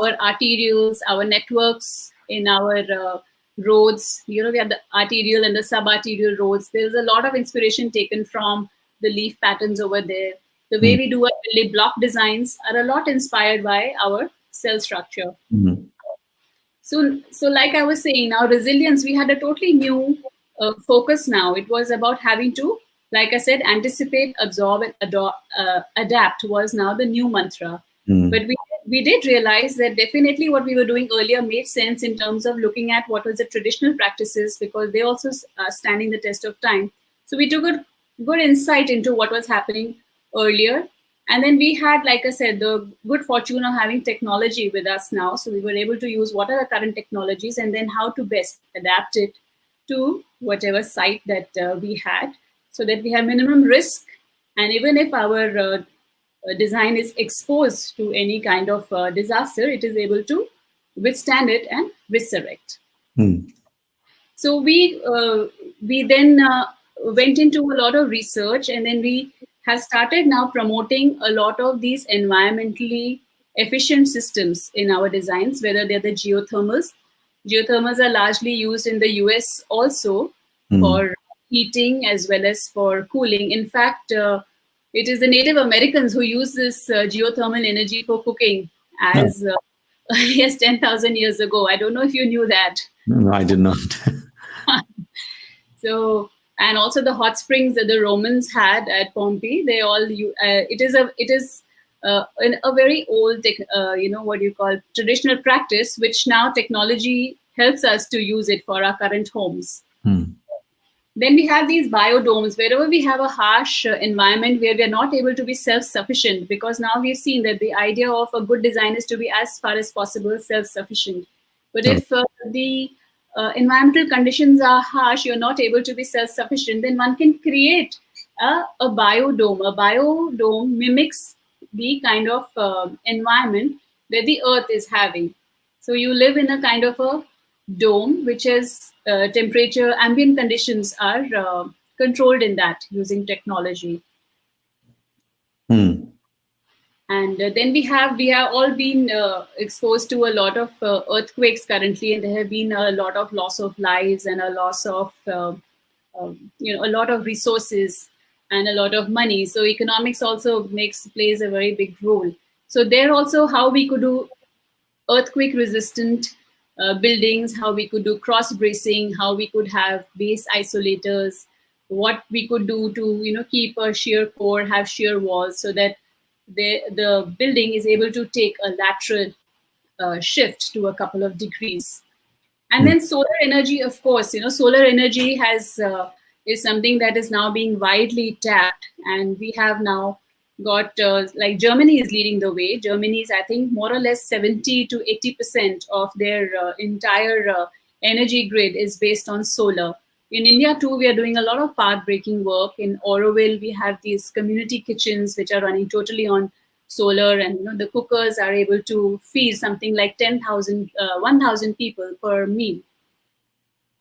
our arterials, our networks in our roads. We have the arterial and the subarterial roads. There's a lot of inspiration taken from the leaf patterns over there. The way we do our building block designs are a lot inspired by our cell structure. So like I was saying, now resilience, we had a totally new focus now. It was about having to, like I said, anticipate, absorb, and adapt was now the new mantra. But we did realize that definitely what we were doing earlier made sense in terms of looking at what was the traditional practices, because they also are standing the test of time. So we took a good insight into what was happening earlier. And then we had, like I said, the good fortune of having technology with us now. So we were able to use what are the current technologies and then how to best adapt it to whatever site that we had, so that we have minimum risk. And even if our design is exposed to any kind of disaster, it is able to withstand it and resurrect. So we then went into a lot of research, and then we have started now promoting a lot of these environmentally efficient systems in our designs, whether they're the geothermals. Geothermals are largely used in the US also for heating as well as for cooling. In fact, it is the Native Americans who use this geothermal energy for cooking as early as 10,000 years ago. I don't know if you knew that. No, I did not. So, and also the hot springs that the Romans had at Pompeii, they all it is a very old traditional practice, which now technology helps us to use it for our current homes. Then we have these biodomes, wherever we have a harsh environment where we are not able to be self-sufficient, because now we've seen that the idea of a good design is to be as far as possible self-sufficient. But if the environmental conditions are harsh, you're not able to be self-sufficient, then one can create a biodome. A biodome mimics the kind of environment that the earth is having. So you live in a kind of a dome, which is temperature, ambient conditions are controlled in that using technology. And then we have all been exposed to a lot of earthquakes currently, and there have been a lot of loss of lives and a loss of a lot of resources and a lot of money. So economics also plays a very big role. So there also how we could do earthquake resistant buildings, how we could do cross bracing, how we could have base isolators, what we could do to keep a shear core, have shear walls, so that the building is able to take a lateral shift to a couple of degrees. And then solar energy, of course, solar energy is something that is now being widely tapped, and we have now got like Germany is leading the way. Germany is, I think, more or less 70 to 80% of their entire energy grid is based on solar. In India too, we are doing a lot of path-breaking work. In Auroville, we have these community kitchens which are running totally on solar, and the cookers are able to feed something like 10,000, 1,000 people per meal.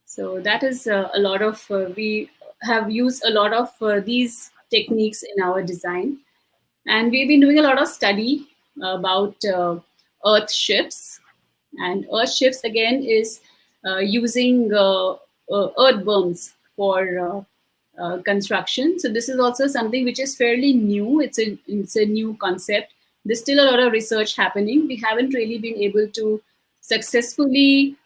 So that is a lot of, we have used a lot of these techniques in our design. And we've been doing a lot of study about earth shifts. And earth shifts, again, is using earthworms for construction. So this is also something which is fairly new. It's a new concept. There's still a lot of research happening. We haven't really been able to successfully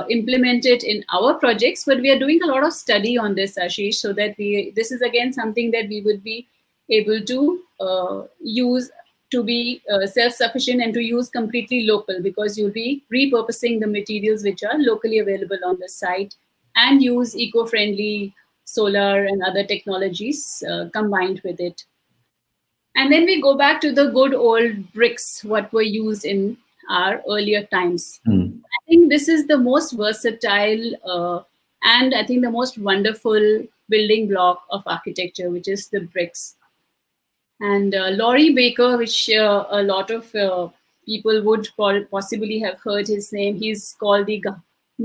implement it in our projects, but we are doing a lot of study on this, Ashish, so that this is again something that we would be able to use to be self-sufficient and to use completely local, because you'll be repurposing the materials which are locally available on the site and use eco-friendly solar and other technologies combined with it. And then we go back to the good old bricks, what were used in our earlier times. I think this is the most versatile and I think the most wonderful building block of architecture, which is the bricks. And Laurie Baker, which a lot of people would possibly have heard his name, he's called the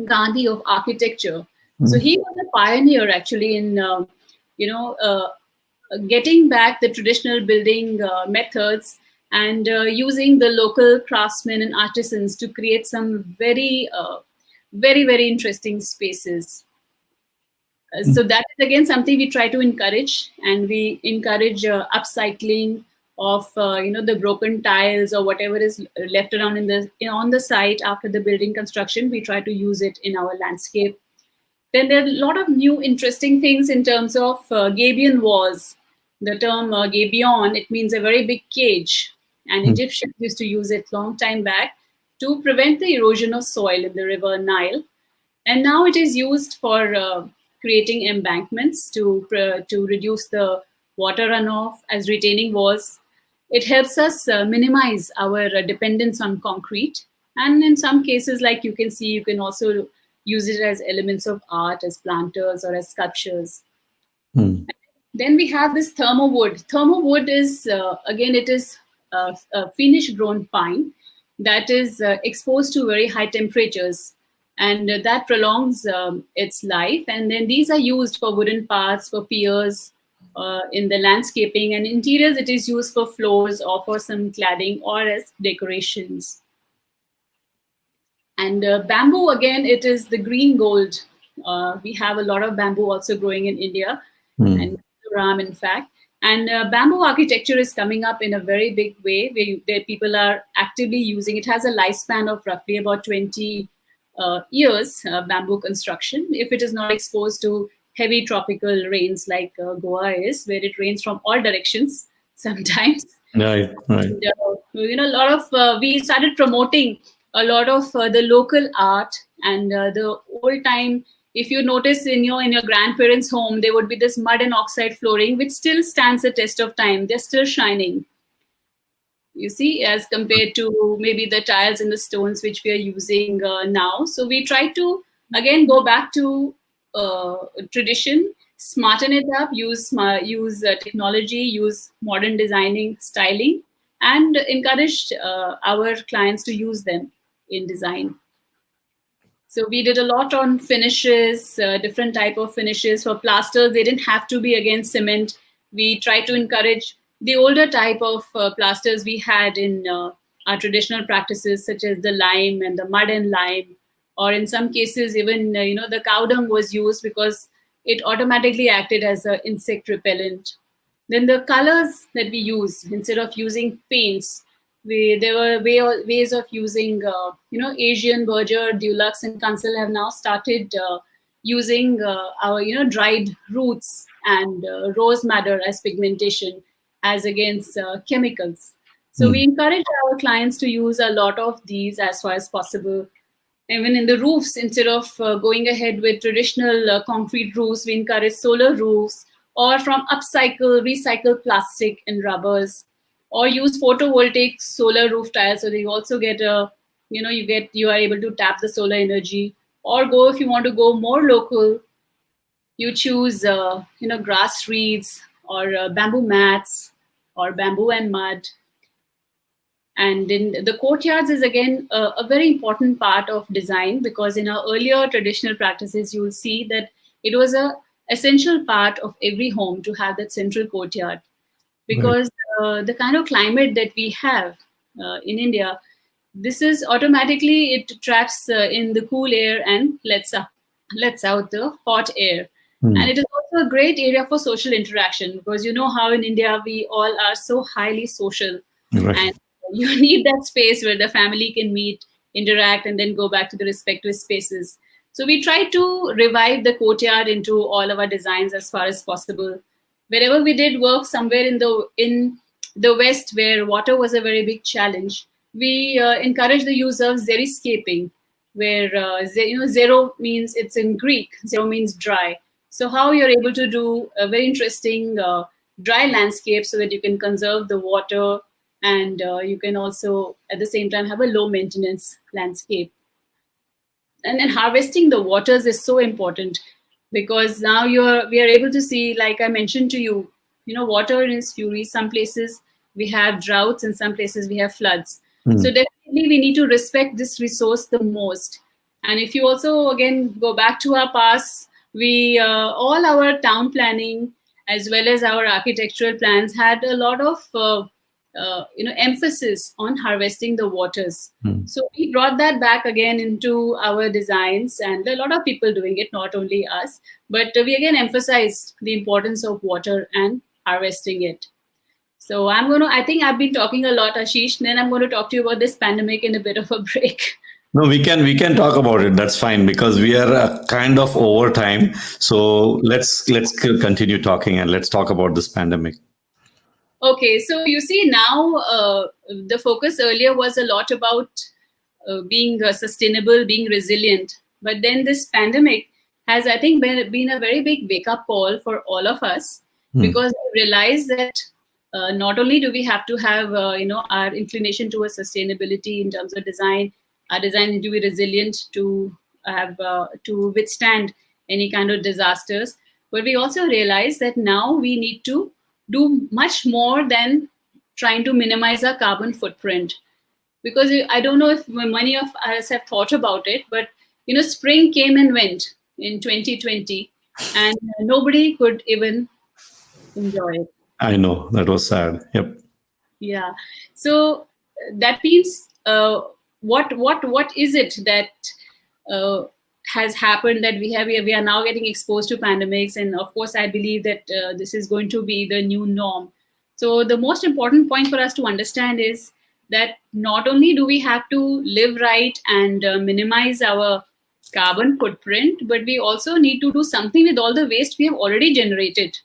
Gandhi of architecture. So he was a pioneer actually in, getting back the traditional building methods and using the local craftsmen and artisans to create some very, very interesting spaces. So that is again something we try to encourage, and we encourage upcycling of the broken tiles or whatever is left around on the site after the building construction. We try to use it in our landscape. Then there are a lot of new interesting things in terms of gabion walls. The term gabion, it means a very big cage, and Egyptians used to use it long time back to prevent the erosion of soil in the river Nile. And now it is used for creating embankments to reduce the water runoff as retaining walls. It helps us minimize our dependence on concrete. And in some cases, like you can see, you can also use it as elements of art, as planters or as sculptures. Then we have this Thermo Wood. Thermo Wood is, again, it is a Finnish grown pine that is exposed to very high temperatures, and that prolongs its life. And then these are used for wooden paths, for piers, in the landscaping, and interiors it is used for floors or for some cladding or as decorations. And bamboo, again, it is the green gold. We have a lot of bamboo also growing in India, and Ram, in fact. And bamboo architecture is coming up in a very big way. People are actively using it. It has a lifespan of roughly about 20 years, bamboo construction, if it is not exposed to heavy tropical rains like Goa is, where it rains from all directions sometimes. Right. And, a lot of, we started promoting a lot of the local art and the old time. If you notice in your grandparents' home, there would be this mud and oxide flooring, which still stands the test of time. They're still shining, you see, as compared to maybe the tiles and the stones which we are using now. So we try to, again, go back to tradition, smarten it up, use technology, use modern designing, styling, and encourage our clients to use them in design. So we did a lot on finishes, different type of finishes. For plasters, they didn't have to be, again, cement. We tried to encourage the older type of plasters we had in our traditional practices, such as the lime and the mud and lime, or in some cases even the cow dung was used because it automatically acted as an insect repellent. Then the colors that we use, instead of using paints, there were ways of using, Asian, Berger, Dulux, and Kansal have now started using our, dried roots and rose madder as pigmentation, as against chemicals. So we encourage our clients to use a lot of these as far as possible. Even in the roofs, instead of going ahead with traditional concrete roofs, we encourage solar roofs or from recycled plastic and rubbers. or use photovoltaic solar roof tiles, so that you also get a, you are able to tap the solar energy. Or go, if you want to go more local, you choose grass reeds, or bamboo mats, or bamboo and mud. And in the courtyards is again a very important part of design, because in our earlier traditional practices, you will see that it was a essential part of every home to have that central courtyard, Right. because the kind of climate that we have in India, this is automatically, it traps in the cool air and lets out the hot air. Hmm. And it is also a great area for social interaction, because you know how in India we all are so highly social, Right. and you need that space where the family can meet, interact, and then go back to the respective spaces. So we try to revive the courtyard into all of our designs as far as possible. Wherever we did work somewhere in the West, where water was a very big challenge, we encourage the use of xeriscaping, where zero means, it's in Greek, zero means dry. So how you're able to do a very interesting dry landscape, so that you can conserve the water, and you can also at the same time have a low maintenance landscape. And then harvesting the waters is so important, because now we are able to see, like I mentioned to you, water is fury. Some places we have droughts, and some places we have floods. Hmm. So definitely we need to respect this resource the most. And if you also again go back to our past, we all our town planning as well as our architectural plans had a lot of emphasis on harvesting the waters. Hmm. So we brought that back again into our designs, and a lot of people doing it, not only us, but we again emphasized the importance of water and harvesting it. So I think I've been talking a lot, Ashish, then I'm going to talk to you about this pandemic in a bit of a break. No, we can talk about it. That's fine, because we are kind of over time. So let's continue talking, and let's talk about this pandemic. Okay, so you see now, the focus earlier was a lot about being sustainable, being resilient. But then this pandemic has, I think, been a very big wake up call for all of us, Hmm. because we realize that not only do we have to have our inclination towards sustainability in terms of design, our design need to be resilient to have to withstand any kind of disasters, but we also realize that now we need to do much more than trying to minimize our carbon footprint. Because I don't know if many of us have thought about it, but spring came and went in 2020, and nobody could even enjoy it. I know that was sad. Yep. Yeah. So that means what is it that uh, has happened, that we are now getting exposed to pandemics, and of course I believe that this is going to be the new norm. So the most important point for us to understand is that not only do we have to live right and minimize our carbon footprint, but we also need to do something with all the waste we have already generated.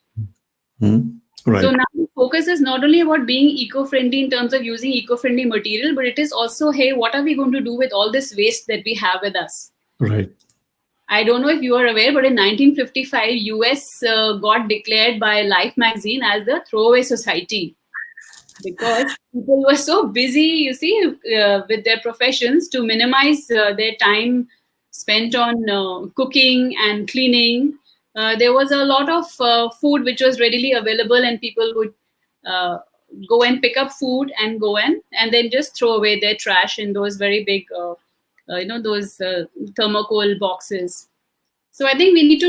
Hmm. So Right. now the focus is not only about being eco-friendly in terms of using eco-friendly material, but it is also, hey, what are we going to do with all this waste that we have with us? Right. I don't know if you are aware, but in 1955, US got declared by Life magazine as the throwaway society, because people were so busy, you see, with their professions, to minimize their time spent on cooking and cleaning. There was a lot of food which was readily available, and people would uh, go and pick up food and and then just throw away their trash in those very big, those thermocol boxes. So I think we need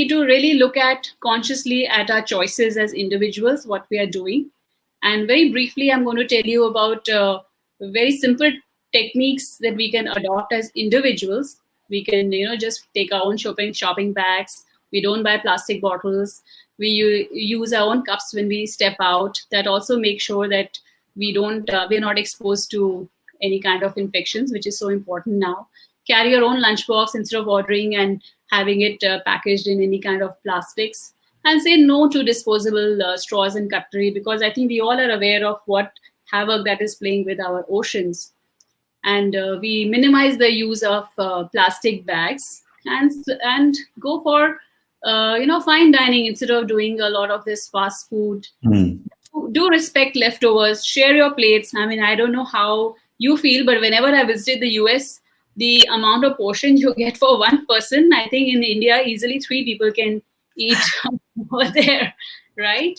to really look at consciously at our choices as individuals, what we are doing. And very briefly, I'm going to tell you about very simple techniques that we can adopt as individuals. We can, just take our own shopping bags. We don't buy plastic bottles. We use our own cups when we step out. That also makes sure that we're not exposed to any kind of infections, which is so important now. Carry your own lunchbox instead of ordering and having it packaged in any kind of plastics. And say no to disposable straws and cutlery, because I think we all are aware of what havoc that is playing with our oceans. And we minimize the use of plastic bags, and go for fine dining instead of doing a lot of this fast food. Hmm. do respect leftovers, share your plates. I mean, I don't know how you feel, but whenever I visited the US, the amount of portion you get for one person, I think in India, easily three people can eat over there, right?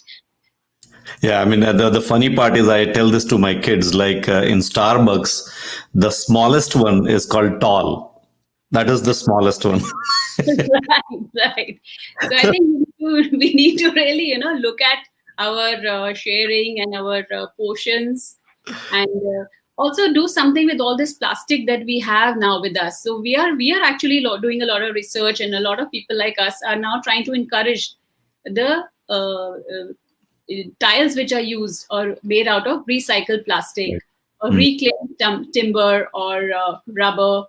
Yeah, I mean, the funny part is I tell this to my kids, like in Starbucks, the smallest one is called tall. That is the smallest one. Right, right. So I think we need to really, look at our sharing and our portions, and also do something with all this plastic that we have now with us. So we are actually doing a lot of research, and a lot of people like us are now trying to encourage the tiles which are used or made out of recycled plastic or Mm. reclaimed timber or rubber,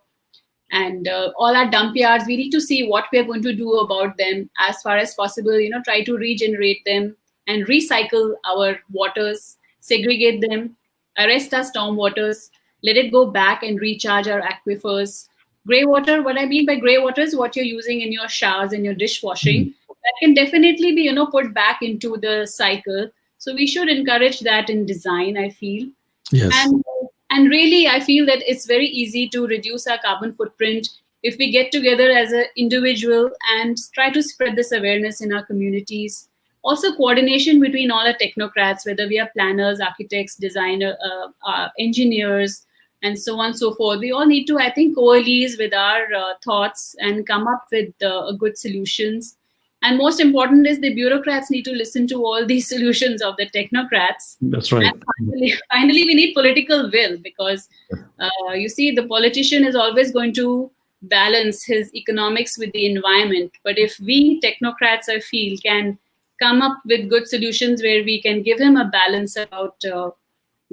and all our dump yards, we need to see what we are going to do about them as far as possible. Try to regenerate them and recycle our waters, segregate them, arrest our storm waters, let it go back and recharge our aquifers. Gray water, what I mean by gray water is what you're using in your showers and your dishwashing. That can definitely be put back into the cycle. So we should encourage that in design, I feel. Yes. And really, I feel that it's very easy to reduce our carbon footprint if we get together as an individual and try to spread this awareness in our communities. Also, coordination between all our technocrats, whether we are planners, architects, designer, engineers, and so on and so forth. We all need to, I think, coalesce with our thoughts and come up with good solutions. And most important is the bureaucrats need to listen to all these solutions of the technocrats. That's right. And finally, we need political will, because you see, the politician is always going to balance his economics with the environment. But if we technocrats, I feel, can come up with good solutions where we can give him a balance about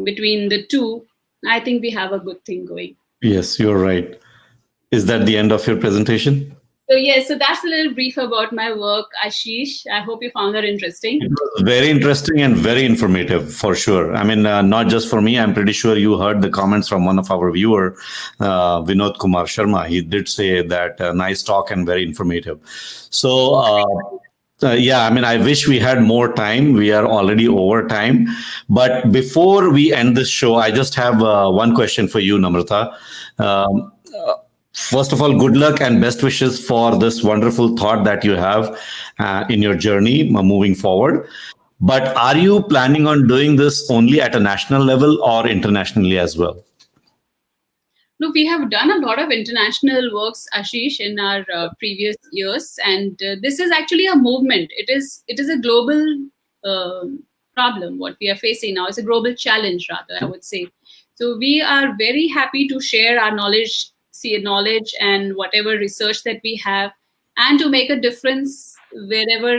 between the two, I think we have a good thing going. Yes, you're right. Is that the end of your presentation? So yes, so that's a little brief about my work, Ashish. I hope you found that interesting. It was very interesting and very informative, for sure. I mean, not just for me. I'm pretty sure you heard the comments from one of our viewer, Vinod Kumar Sharma. He did say that nice talk and very informative. So, yeah, I mean, I wish we had more time. We are already over time. But before we end this show, I just have one question for you, Namrata. First of all, good luck and best wishes for this wonderful thought that you have in your journey moving forward. But are you planning on doing this only at a national level or internationally as well? No, we have done a lot of international works, Ashish, in our previous years, and this is actually a movement. It is a global problem. What we are facing now is a global challenge, rather, I would say. So we are very happy to share our knowledge and whatever research that we have, and to make a difference wherever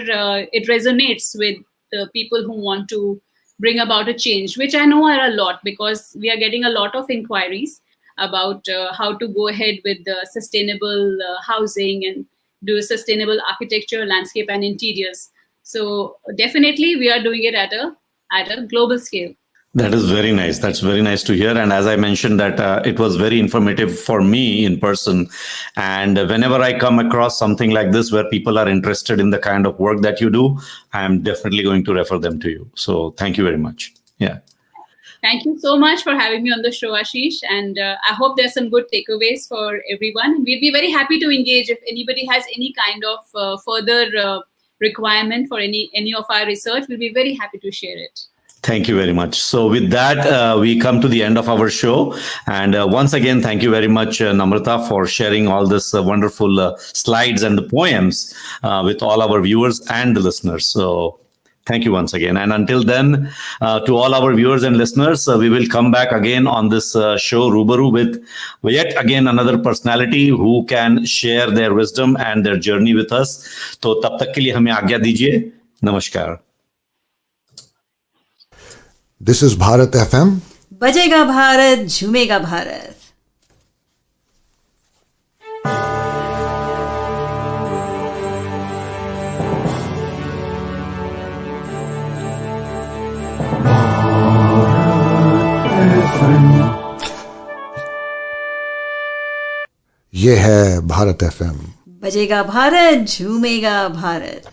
it resonates with the people who want to bring about a change, which I know are a lot, because we are getting a lot of inquiries about how to go ahead with the sustainable housing and do sustainable architecture, landscape, and interiors. So definitely we are doing it at a global scale. That is very nice. That's very nice to hear. And as I mentioned, that it was very informative for me in person. And whenever I come across something like this, where people are interested in the kind of work that you do, I'm definitely going to refer them to you. So thank you very much. Yeah. Thank you so much for having me on the show, Ashish. And I hope there's some good takeaways for everyone. We'd be very happy to engage if anybody has any kind of further requirement for any of our research. We'll be very happy to share it. Thank you very much. So with that, we come to the end of our show. And once again, thank you very much, Namrata, for sharing all this wonderful slides and the poems with all our viewers and the listeners. So thank you once again. And until then, to all our viewers and listeners, we will come back again on this show, Rubaru, with yet again another personality who can share their wisdom and their journey with us. So tab tak ke liye hame aagya dijiye. Namaskar. This is Bharat FM. बजेगा भारत, झूमेगा भारत. ये है Bharat FM. बजेगा भारत, झूमेगा भारत.